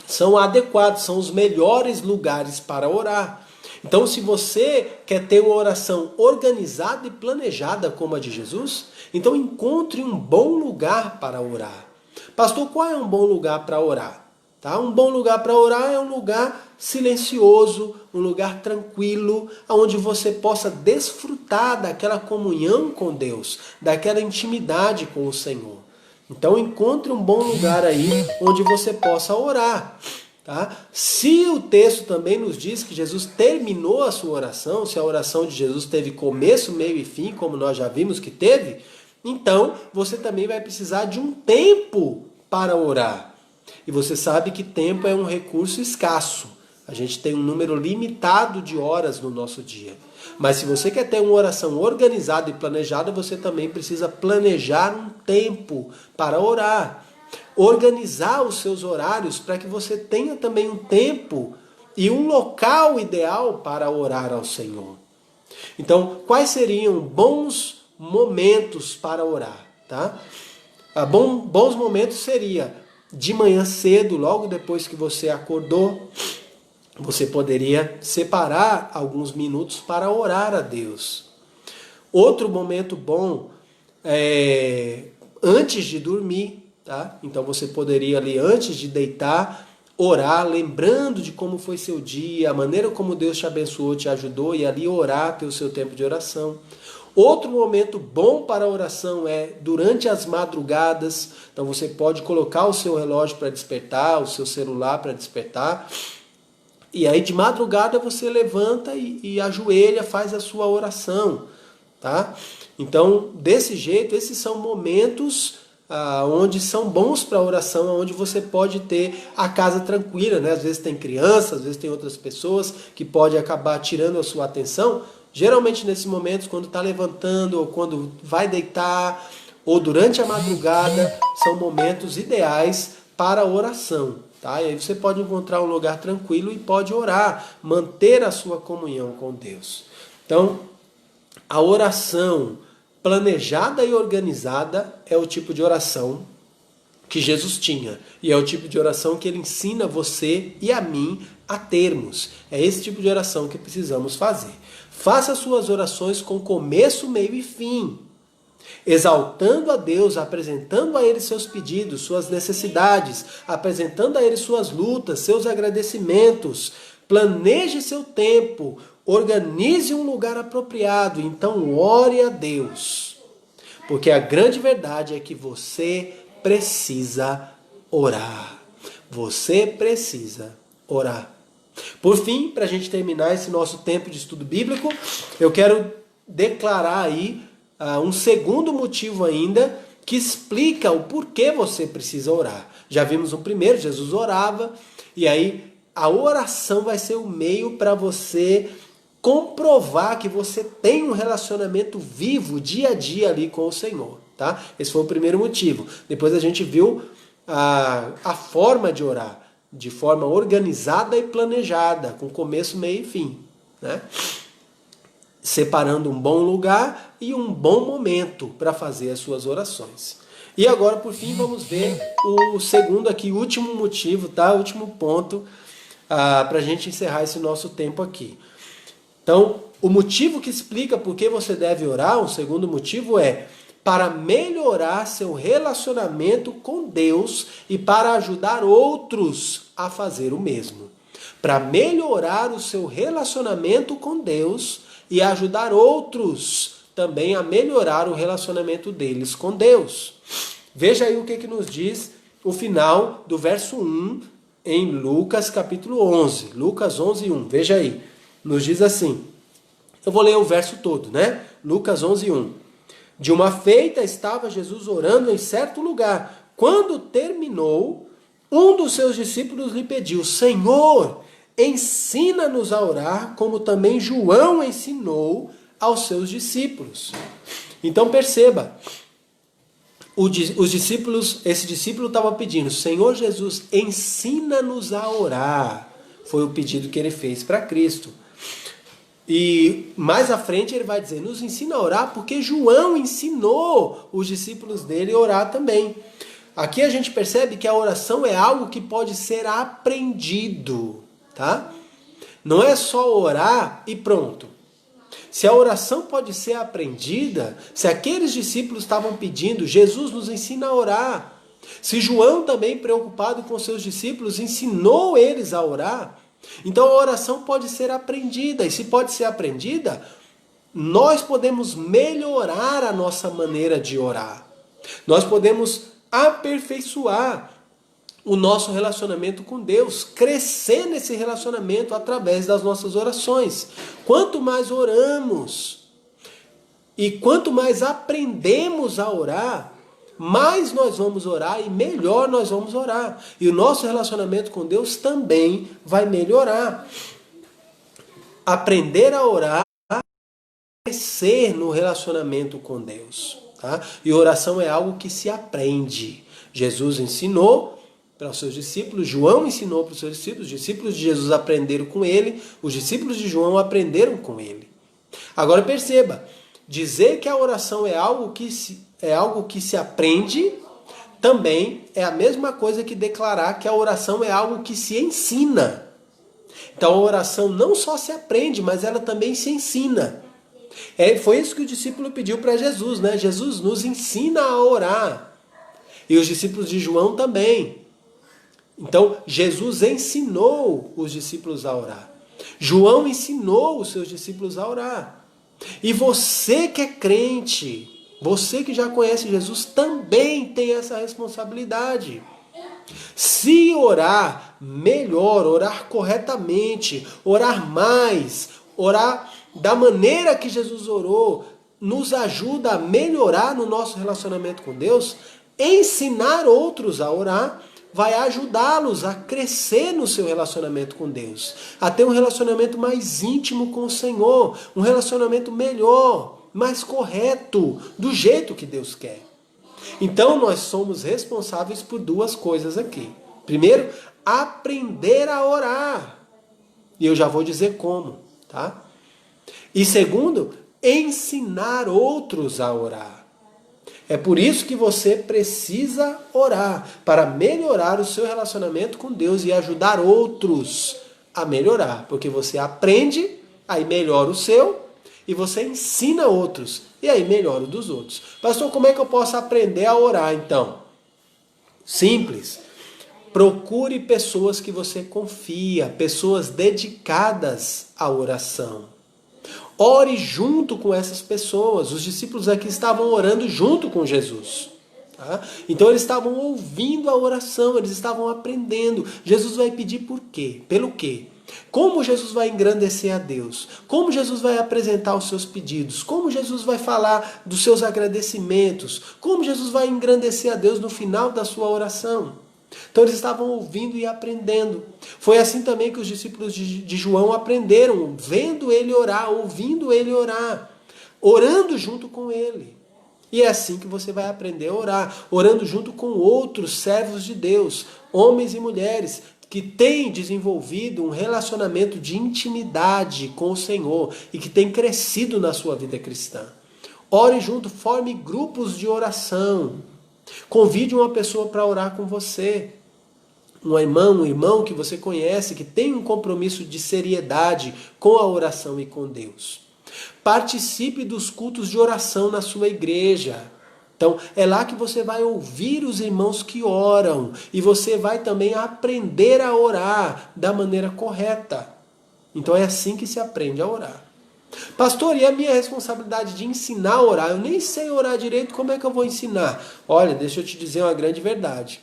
são adequados, são os melhores lugares para orar. Então, se você quer ter uma oração organizada e planejada como a de Jesus, então encontre um bom lugar para orar. Pastor, qual é um bom lugar para orar? Tá? Um bom lugar para orar é um lugar silencioso, um lugar tranquilo, onde você possa desfrutar daquela comunhão com Deus, daquela intimidade com o Senhor. Então encontre um bom lugar aí onde você possa orar. Tá? Se o texto também nos diz que Jesus terminou a sua oração, se a oração de Jesus teve começo, meio e fim, como nós já vimos que teve, então você também vai precisar de um tempo para orar. E você sabe que tempo é um recurso escasso. A gente tem um número limitado de horas no nosso dia. Mas se você quer ter uma oração organizada e planejada, você também precisa planejar um tempo para orar. Organizar os seus horários para que você tenha também um tempo e um local ideal para orar ao Senhor. Então, quais seriam bons momentos para orar? Tá? Bons momentos seria de manhã cedo, logo depois que você acordou, você poderia separar alguns minutos para orar a Deus. Outro momento bom é antes de dormir. Tá? Então você poderia ali, antes de deitar, orar, lembrando de como foi seu dia, a maneira como Deus te abençoou, te ajudou, e ali orar, ter o seu tempo de oração. Outro momento bom para a oração é durante as madrugadas. Então você pode colocar o seu relógio para despertar, o seu celular para despertar. E aí de madrugada você levanta e ajoelha, faz a sua oração. Tá? Então, desse jeito, esses são momentos onde são bons para a oração, onde você pode ter a casa tranquila, né? Às vezes tem crianças, às vezes tem outras pessoas que podem acabar tirando a sua atenção. Geralmente nesses momentos, quando está levantando, ou quando vai deitar, ou durante a madrugada, são momentos ideais para a oração. Tá? E aí você pode encontrar um lugar tranquilo e pode orar, manter a sua comunhão com Deus. Então, a oração planejada e organizada é o tipo de oração que Jesus tinha. E é o tipo de oração que ele ensina você e a mim a termos. É esse tipo de oração que precisamos fazer. Faça suas orações com começo, meio e fim. Exaltando a Deus, apresentando a Ele seus pedidos, suas necessidades, apresentando a Ele suas lutas, seus agradecimentos. Planeje seu tempo, organize um lugar apropriado, então ore a Deus. Porque a grande verdade é que você precisa orar. Você precisa orar. Por fim, para a gente terminar esse nosso tempo de estudo bíblico, eu quero declarar aí um segundo motivo ainda que explica o porquê você precisa orar. Já vimos o primeiro, Jesus orava, e aí a oração vai ser o meio para você comprovar que você tem um relacionamento vivo dia a dia ali com o Senhor. Tá? Esse foi o primeiro motivo. Depois a gente viu a forma de orar, de forma organizada e planejada, com começo, meio e fim. Né? Separando um bom lugar e um bom momento para fazer as suas orações. E agora, por fim, vamos ver o segundo aqui, último motivo, tá? Último ponto para a gente encerrar esse nosso tempo aqui. Então, o motivo que explica por que você deve orar, o segundo motivo é para melhorar seu relacionamento com Deus e para ajudar outros a fazer o mesmo. Para melhorar o seu relacionamento com Deus e ajudar outros também a melhorar o relacionamento deles com Deus. Veja aí o que nos diz o final do verso 1 em Lucas capítulo 11. Lucas 11, 1. Veja aí. Nos diz assim. Eu vou ler o verso todo, né? Lucas 11, 1. De uma feita estava Jesus orando em certo lugar. Quando terminou, um dos seus discípulos lhe pediu: Senhor, ensina-nos a orar, como também João ensinou aos seus discípulos. Então perceba, esse discípulo estava pedindo: Senhor Jesus, ensina-nos a orar, Foi o pedido que ele fez para Cristo. E mais à frente ele vai dizer, nos ensina a orar, porque João ensinou os discípulos dele a orar também. Aqui a gente percebe que a oração é algo que pode ser aprendido, tá? Não é só orar e pronto. Se a oração pode ser aprendida, se aqueles discípulos estavam pedindo, Jesus nos ensina a orar. Se João também, preocupado com seus discípulos, ensinou eles a orar, então a oração pode ser aprendida. E se pode ser aprendida, nós podemos melhorar a nossa maneira de orar. Nós podemos aperfeiçoar o nosso relacionamento com Deus, crescer nesse relacionamento através das nossas orações. Quanto mais oramos e quanto mais aprendemos a orar, mais nós vamos orar e melhor nós vamos orar. E o nosso relacionamento com Deus também vai melhorar. Aprender a orar, crescer no relacionamento com Deus. Tá? E oração é algo que se aprende. Jesus ensinou para os seus discípulos, João ensinou para os seus discípulos, os discípulos de Jesus aprenderam com ele, os discípulos de João aprenderam com ele. Agora perceba, dizer que a oração é algo que se aprende, também é a mesma coisa que declarar que a oração é algo que se ensina. Então a oração não só se aprende, mas ela também se ensina. Foi isso que o discípulo pediu para Jesus, né? Jesus nos ensina a orar. E os discípulos de João também. Então, Jesus ensinou os discípulos a orar. João ensinou os seus discípulos a orar. E você que é crente, você que já conhece Jesus, também tem essa responsabilidade. Se orar melhor, orar corretamente, orar mais, orar da maneira que Jesus orou, nos ajuda a melhorar no nosso relacionamento com Deus, ensinar outros a orar vai ajudá-los a crescer no seu relacionamento com Deus, a ter um relacionamento mais íntimo com o Senhor, um relacionamento melhor, mais correto, do jeito que Deus quer. Então nós somos responsáveis por duas coisas aqui. Primeiro, aprender a orar. E eu já vou dizer como, tá? E segundo, ensinar outros a orar. É por isso que você precisa orar, para melhorar o seu relacionamento com Deus e ajudar outros a melhorar. Porque você aprende, aí melhora o seu, e você ensina outros, e aí melhora o dos outros. Pastor, como é que eu posso aprender a orar então? Simples. Procure pessoas que você confia, pessoas dedicadas à oração. Ore junto com essas pessoas. Os discípulos aqui estavam orando junto com Jesus. Tá? Então eles estavam ouvindo a oração, eles estavam aprendendo. Jesus vai pedir por quê? Pelo quê? Como Jesus vai engrandecer a Deus? Como Jesus vai apresentar os seus pedidos? Como Jesus vai falar dos seus agradecimentos? Como Jesus vai engrandecer a Deus no final da sua oração? Então eles estavam ouvindo e aprendendo. Foi assim também que os discípulos de João aprenderam, vendo ele orar, ouvindo ele orar, orando junto com ele. E é assim que você vai aprender a orar, orando junto com outros servos de Deus, homens e mulheres, que têm desenvolvido um relacionamento de intimidade com o Senhor e que têm crescido na sua vida cristã. Ore junto, forme grupos de oração. Convide uma pessoa para orar com você. Um irmão que você conhece, que tem um compromisso de seriedade com a oração e com Deus. Participe dos cultos de oração na sua igreja. Então, é lá que você vai ouvir os irmãos que oram. E você vai também aprender a orar da maneira correta. Então, é assim que se aprende a orar. Pastor, e a minha responsabilidade de ensinar a orar? Eu nem sei orar direito, como é que eu vou ensinar? Olha, deixa eu te dizer uma grande verdade.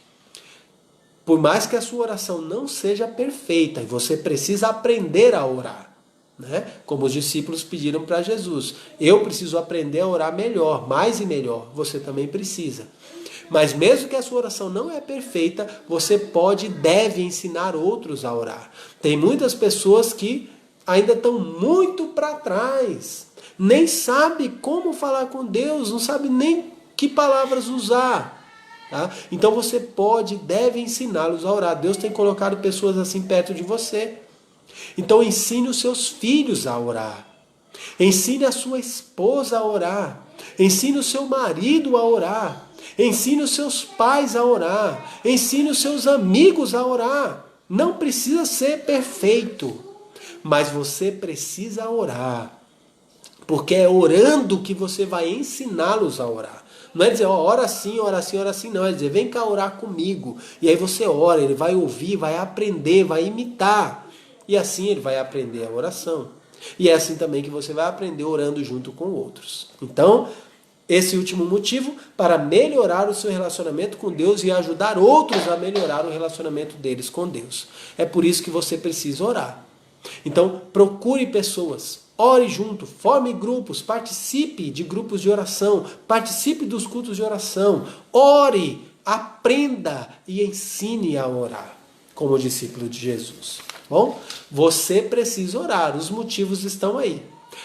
Por mais que a sua oração não seja perfeita, você precisa aprender a orar, né? Como os discípulos pediram para Jesus. Eu preciso aprender a orar melhor, mais e melhor. Você também precisa. Mas mesmo que a sua oração não é perfeita, você pode e deve ensinar outros a orar. Tem muitas pessoas que ainda estão muito para trás, nem sabe como falar com Deus, não sabe nem que palavras usar. Tá? Então você pode e deve ensiná-los a orar. Deus tem colocado pessoas assim perto de você. Então ensine os seus filhos a orar. Ensine a sua esposa a orar. Ensine o seu marido a orar. Ensine os seus pais a orar. Ensine os seus amigos a orar. Não precisa ser perfeito, mas você precisa orar. Porque é orando que você vai ensiná-los a orar. Não é dizer, ó, ora assim, ora assim, ora assim. Não, é dizer, vem cá orar comigo. E aí você ora, ele vai ouvir, vai aprender, vai imitar. E assim ele vai aprender a oração. E é assim também que você vai aprender orando junto com outros. Então, esse último motivo para melhorar o seu relacionamento com Deus e ajudar outros a melhorar o relacionamento deles com Deus. É por isso que você precisa orar. Então, procure pessoas, ore junto, forme grupos, participe de grupos de oração, participe dos cultos de oração, ore, aprenda e ensine a orar, como discípulo de Jesus. Bom, você precisa orar, os motivos estão aí.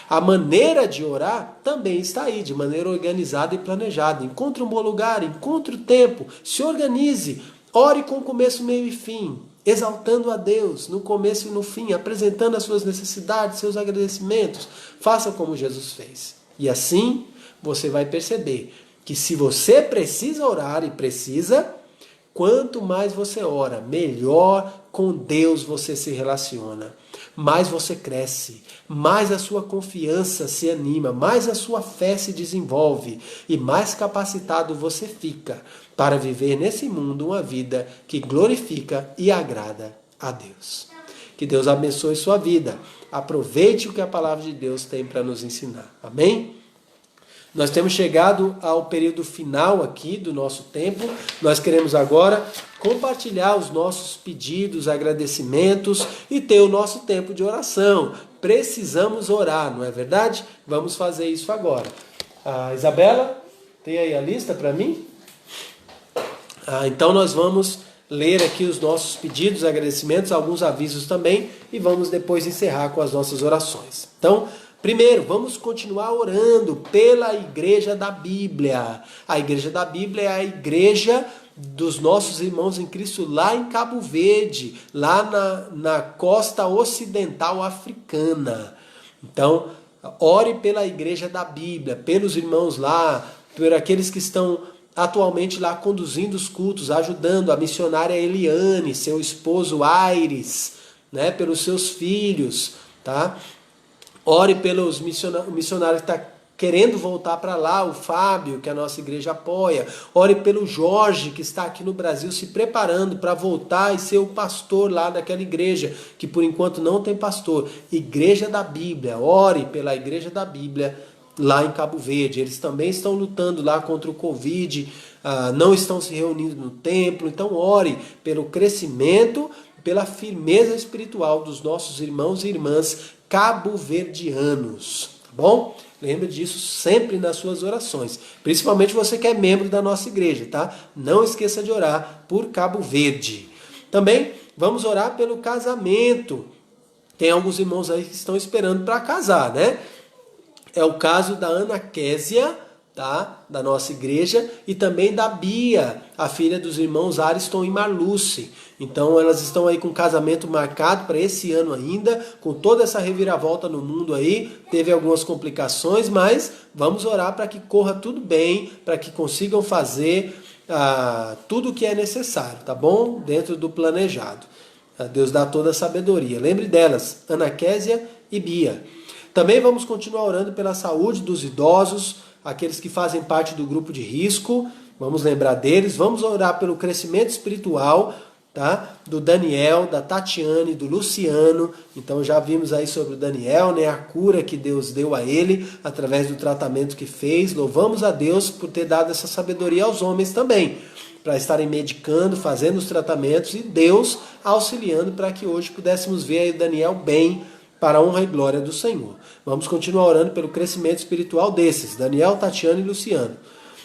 A maneira de orar também está aí, de maneira organizada e planejada. Encontre um bom lugar, encontre o tempo, se organize, ore com começo, meio e fim, exaltando a Deus no começo e no fim, apresentando as suas necessidades, seus agradecimentos. Faça como Jesus fez. E assim você vai perceber que se você precisa orar e precisa, quanto mais você ora, melhor com Deus você se relaciona. Mais você cresce, mais a sua confiança se anima, mais a sua fé se desenvolve e mais capacitado você fica para viver nesse mundo uma vida que glorifica e agrada a Deus. Que Deus abençoe sua vida. Aproveite o que a palavra de Deus tem para nos ensinar. Amém? Nós temos chegado ao período final aqui do nosso tempo. Nós queremos agora compartilhar os nossos pedidos, agradecimentos e ter o nosso tempo de oração. Precisamos orar, não é verdade? Vamos fazer isso agora. Isabela, tem aí a lista para mim? Então nós vamos ler aqui os nossos pedidos, agradecimentos, alguns avisos também e vamos depois encerrar com as nossas orações. Então, primeiro, vamos continuar orando pela Igreja da Bíblia. A Igreja da Bíblia é a igreja dos nossos irmãos em Cristo lá em Cabo Verde, lá na costa ocidental africana. Então, ore pela Igreja da Bíblia, pelos irmãos lá, por aqueles que estão atualmente lá conduzindo os cultos, ajudando a missionária Eliane, seu esposo Aires, né, pelos seus filhos, tá? Ore pelos missionários que estão querendo voltar para lá, o Fábio, que a nossa igreja apoia. Ore pelo Jorge, que está aqui no Brasil se preparando para voltar e ser o pastor lá daquela igreja, que por enquanto não tem pastor. Igreja da Bíblia, ore pela Igreja da Bíblia lá em Cabo Verde. Eles também estão lutando lá contra o Covid, não estão se reunindo no templo. Então ore pelo crescimento, pela firmeza espiritual dos nossos irmãos e irmãs cabo-verdianos, tá bom? Lembre disso sempre nas suas orações, principalmente você que é membro da nossa igreja, tá? Não esqueça de orar por Cabo Verde. Também vamos orar pelo casamento. Tem alguns irmãos aí que estão esperando para casar, né? É o caso da Ana Késia, tá? Da nossa igreja, e também da Bia, a filha dos irmãos Ariston e Marluce. Então elas estão aí com casamento marcado para esse ano ainda, com toda essa reviravolta no mundo aí, teve algumas complicações, mas vamos orar para que corra tudo bem, para que consigam fazer tudo o que é necessário, tá bom? Dentro do planejado. Deus dá toda a sabedoria. Lembre delas, Ana Késia e Bia. Também vamos continuar orando pela saúde dos idosos, aqueles que fazem parte do grupo de risco, vamos lembrar deles. Vamos orar pelo crescimento espiritual, tá? Do Daniel, da Tatiane, do Luciano. Então já vimos aí sobre o Daniel, né? A cura que Deus deu a ele através do tratamento que fez. Louvamos a Deus por ter dado essa sabedoria aos homens também, para estarem medicando, fazendo os tratamentos e Deus auxiliando para que hoje pudéssemos ver aí o Daniel bem, para a honra e glória do Senhor. Vamos continuar orando pelo crescimento espiritual desses, Daniel, Tatiana e Luciano.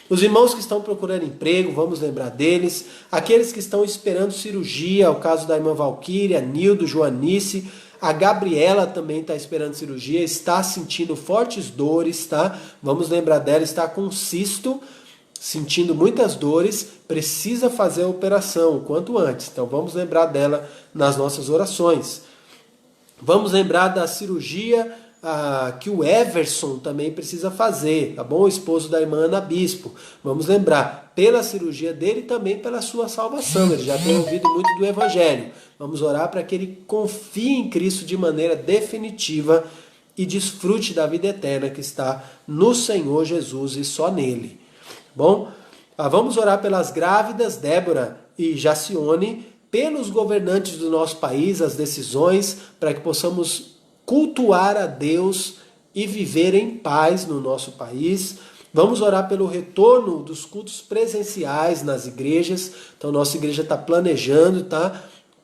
Os irmãos que estão procurando emprego, vamos lembrar deles. Aqueles que estão esperando cirurgia, o caso da irmã Valquíria, Nildo, Joanice. A Gabriela também está esperando cirurgia, está sentindo fortes dores, tá? Vamos lembrar dela, está com cisto, sentindo muitas dores, precisa fazer a operação o quanto antes. Então vamos lembrar dela nas nossas orações. Vamos lembrar da cirurgia que o Everson também precisa fazer, tá bom? O esposo da irmã Ana Bispo. Vamos lembrar, pela cirurgia dele e também pela sua salvação. Ele já tem ouvido muito do Evangelho. Vamos orar para que ele confie em Cristo de maneira definitiva e desfrute da vida eterna que está no Senhor Jesus e só nele. Bom, vamos orar pelas grávidas, Débora e Jacione, pelos governantes do nosso país, as decisões, para que possamos cultuar a Deus e viver em paz no nosso país. Vamos orar pelo retorno dos cultos presenciais nas igrejas. Então, nossa igreja está planejando, tá?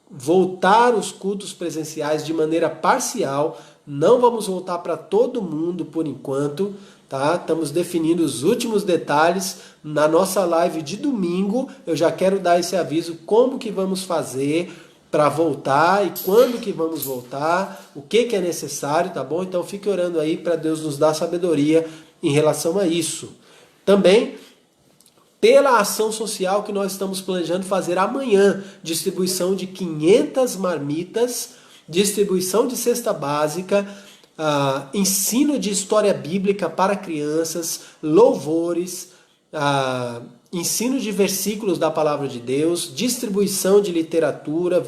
Voltar os cultos presenciais de maneira parcial. Não vamos voltar para todo mundo por enquanto, tá? Estamos definindo os últimos detalhes. Na nossa live de domingo, eu já quero dar esse aviso, como que vamos fazer para voltar e quando que vamos voltar, o que é necessário, tá bom? Então fique orando aí para Deus nos dar sabedoria em relação a isso. Também pela ação social que nós estamos planejando fazer amanhã, distribuição de 500 marmitas, distribuição de cesta básica, ensino de história bíblica para crianças, louvores, ensino de versículos da palavra de Deus, distribuição de literatura,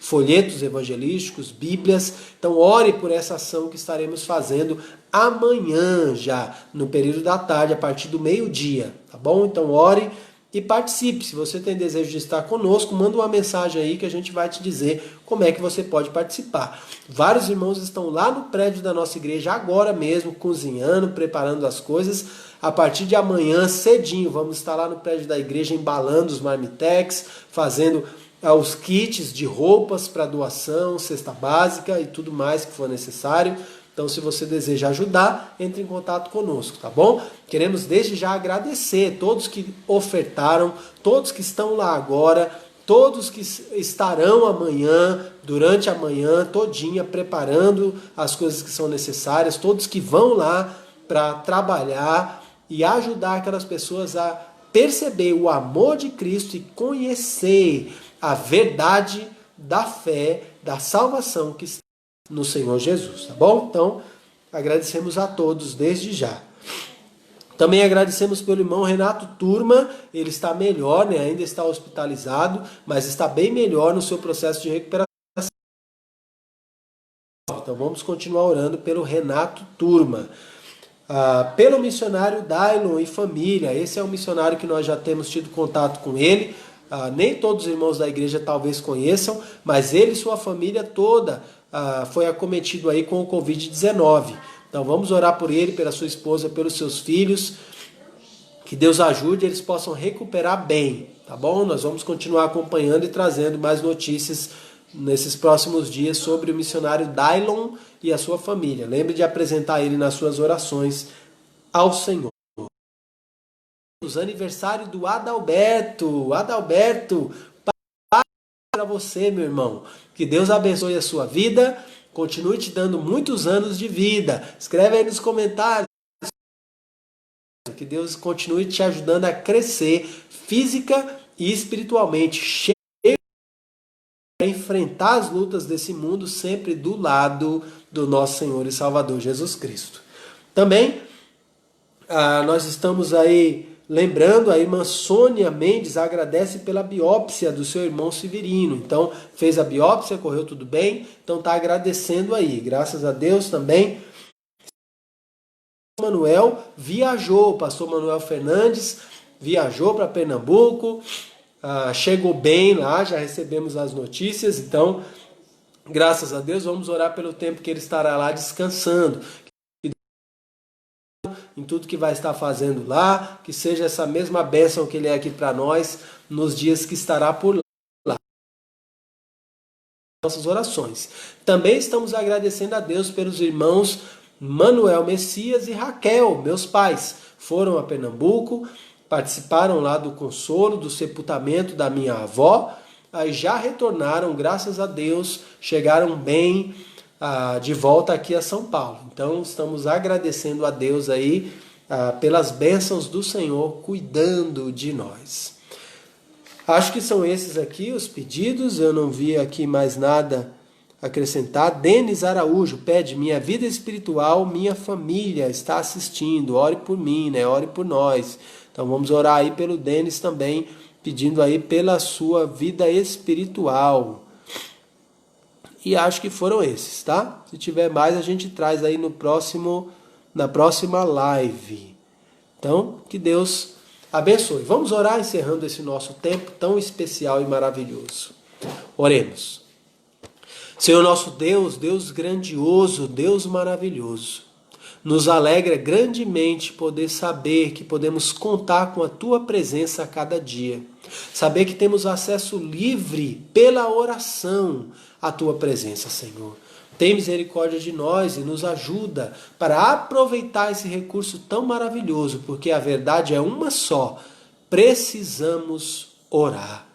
folhetos evangelísticos, bíblias. Então ore por essa ação que estaremos fazendo amanhã já, no período da tarde, a partir do meio-dia, tá bom? Então ore e participe. Se você tem desejo de estar conosco, manda uma mensagem aí que a gente vai te dizer como é que você pode participar. Vários irmãos estão lá no prédio da nossa igreja agora mesmo, cozinhando, preparando as coisas. A partir de amanhã, cedinho, vamos estar lá no prédio da igreja embalando os marmitex, fazendo os kits de roupas para doação, cesta básica e tudo mais que for necessário. Então, se você deseja ajudar, entre em contato conosco, tá bom? Queremos desde já agradecer todos que ofertaram, todos que estão lá agora, todos que estarão amanhã, durante a manhã todinha, preparando as coisas que são necessárias, todos que vão lá para trabalhar e ajudar aquelas pessoas a perceber o amor de Cristo e conhecer a verdade da fé, da salvação que está no Senhor Jesus, tá bom? Então, agradecemos a todos desde já. Também agradecemos pelo irmão Renato Turma, ele está melhor, né? Ainda está hospitalizado, mas está bem melhor no seu processo de recuperação. Então vamos continuar orando pelo Renato Turma. Pelo missionário Dailon e família, esse é um missionário que nós já temos tido contato com ele. Nem todos os irmãos da igreja talvez conheçam, mas ele e sua família toda foi acometido aí com o Covid-19. Então vamos orar por ele, pela sua esposa, pelos seus filhos, que Deus ajude e eles possam recuperar bem, tá bom? Nós vamos continuar acompanhando e trazendo mais notícias nesses próximos dias sobre o missionário Dailon e a sua família. Lembre de apresentar ele nas suas orações ao Senhor. Aniversário do Adalberto. Adalberto, para você, meu irmão. Que Deus abençoe a sua vida, continue te dando muitos anos de vida. Escreve aí nos comentários. Que Deus continue te ajudando a crescer física e espiritualmente, cheio para enfrentar as lutas desse mundo sempre do lado do nosso Senhor e Salvador Jesus Cristo. Também nós estamos aí lembrando, a irmã Sônia Mendes agradece pela biópsia do seu irmão Severino. Então, fez a biópsia, correu tudo bem, então está agradecendo aí. Graças a Deus também. Manuel viajou, o pastor Manuel Fernandes viajou para Pernambuco, chegou bem lá, já recebemos as notícias, então, graças a Deus, vamos orar pelo tempo que ele estará lá descansando. Em tudo que vai estar fazendo lá, que seja essa mesma bênção que ele é aqui para nós, nos dias que estará por lá. Nossas orações. Também estamos agradecendo a Deus pelos irmãos Manuel Messias e Raquel, meus pais. Foram a Pernambuco, participaram lá do consolo, do sepultamento da minha avó, aí já retornaram, graças a Deus, chegaram bem de volta aqui a São Paulo. Então estamos agradecendo a Deus aí pelas bênçãos do Senhor cuidando de nós. Acho que são esses aqui os pedidos, eu não vi aqui mais nada acrescentar. Denis Araújo pede: minha vida espiritual, minha família está assistindo, ore por mim, né? Ore por nós. Então vamos orar aí pelo Denis também, pedindo aí pela sua vida espiritual. E acho que foram esses, tá? Se tiver mais, a gente traz aí na próxima live. Então, que Deus abençoe. Vamos orar encerrando esse nosso tempo tão especial e maravilhoso. Oremos. Senhor nosso Deus, Deus grandioso, Deus maravilhoso, nos alegra grandemente poder saber que podemos contar com a Tua presença a cada dia. Saber que temos acesso livre pela oração à Tua presença, Senhor. Tem misericórdia de nós e nos ajuda para aproveitar esse recurso tão maravilhoso, porque a verdade é uma só: precisamos orar.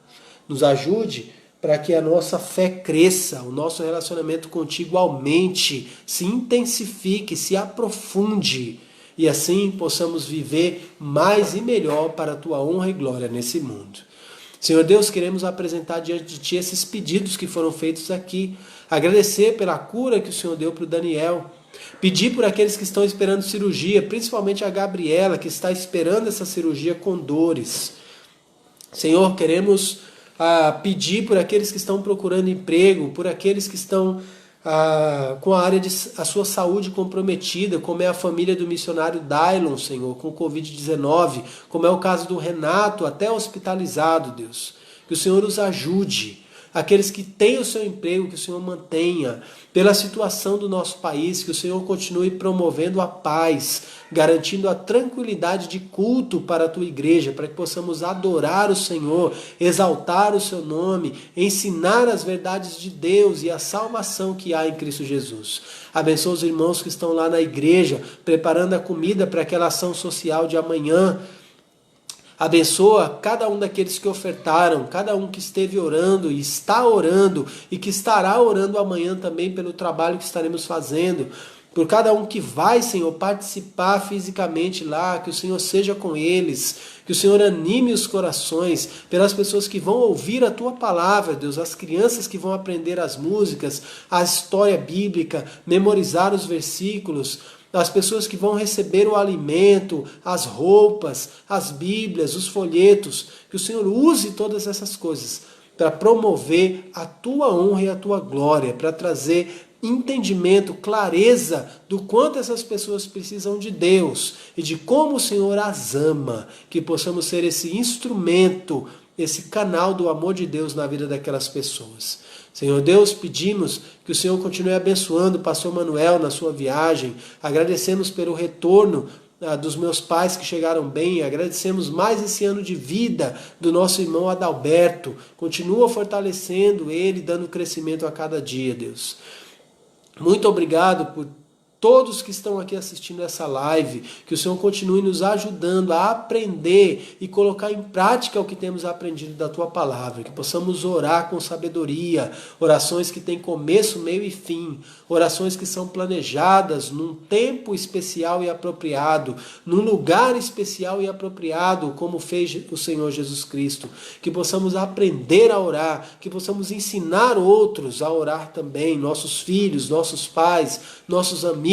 Nos ajude para que a nossa fé cresça, o nosso relacionamento contigo aumente, se intensifique, se aprofunde, e assim possamos viver mais e melhor para a Tua honra e glória nesse mundo. Senhor Deus, queremos apresentar diante de Ti esses pedidos que foram feitos aqui, agradecer pela cura que o Senhor deu para o Daniel, pedir por aqueles que estão esperando cirurgia, principalmente a Gabriela, que está esperando essa cirurgia com dores. Senhor, queremos pedir por aqueles que estão procurando emprego, por aqueles que estão com a sua saúde comprometida, como é a família do missionário Dailon, Senhor, com o Covid-19, como é o caso do Renato, até hospitalizado, Deus. Que o Senhor os ajude. Aqueles que têm o seu emprego, que o Senhor mantenha. Pela situação do nosso país, que o Senhor continue promovendo a paz, garantindo a tranquilidade de culto para a Tua igreja, para que possamos adorar o Senhor, exaltar o Seu nome, ensinar as verdades de Deus e a salvação que há em Cristo Jesus. Abençoa os irmãos que estão lá na igreja, preparando a comida para aquela ação social de amanhã. Abençoa cada um daqueles que ofertaram, cada um que esteve orando e está orando e que estará orando amanhã também pelo trabalho que estaremos fazendo. Por cada um que vai, Senhor, participar fisicamente lá, que o Senhor seja com eles, que o Senhor anime os corações, pelas pessoas que vão ouvir a Tua palavra, Deus, as crianças que vão aprender as músicas, a história bíblica, memorizar os versículos, as pessoas que vão receber o alimento, as roupas, as bíblias, os folhetos, que o Senhor use todas essas coisas para promover a Tua honra e a Tua glória, para trazer entendimento, clareza do quanto essas pessoas precisam de Deus e de como o Senhor as ama, que possamos ser esse instrumento, esse canal do amor de Deus na vida daquelas pessoas. Senhor Deus, pedimos que o Senhor continue abençoando o pastor Manuel na sua viagem, agradecemos pelo retorno dos meus pais que chegaram bem, agradecemos mais esse ano de vida do nosso irmão Adalberto, continua fortalecendo ele, dando crescimento a cada dia, Deus. Muito obrigado por todos que estão aqui assistindo essa live, que o Senhor continue nos ajudando a aprender e colocar em prática o que temos aprendido da Tua palavra, que possamos orar com sabedoria, orações que têm começo, meio e fim, orações que são planejadas num tempo especial e apropriado, num lugar especial e apropriado, como fez o Senhor Jesus Cristo, que possamos aprender a orar, que possamos ensinar outros a orar também, nossos filhos, nossos pais, nossos amigos,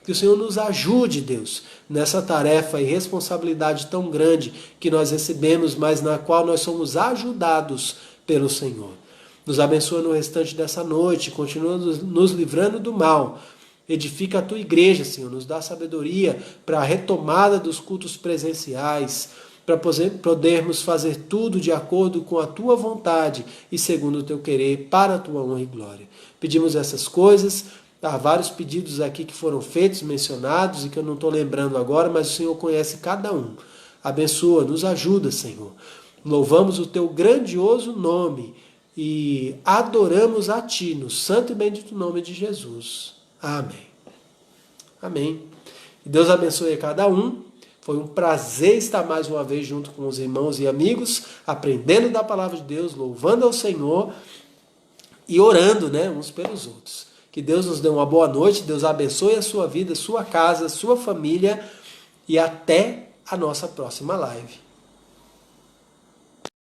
que o Senhor nos ajude, Deus, nessa tarefa e responsabilidade tão grande que nós recebemos, mas na qual nós somos ajudados pelo Senhor. Nos abençoa no restante dessa noite, continua nos livrando do mal. Edifica a Tua igreja, Senhor, nos dá sabedoria para a retomada dos cultos presenciais, para podermos fazer tudo de acordo com a Tua vontade e segundo o Teu querer, para a Tua honra e glória. Pedimos essas coisas. Há vários pedidos aqui que foram feitos, mencionados, e que eu não estou lembrando agora, mas o Senhor conhece cada um. Abençoa, nos ajuda, Senhor. Louvamos o Teu grandioso nome e adoramos a Ti, no santo e bendito nome de Jesus. Amém. Amém. Que Deus abençoe a cada um. Foi um prazer estar mais uma vez junto com os irmãos e amigos, aprendendo da palavra de Deus, louvando ao Senhor e orando, uns pelos outros. Que Deus nos dê uma boa noite, Deus abençoe a sua vida, sua casa, sua família e até a nossa próxima live.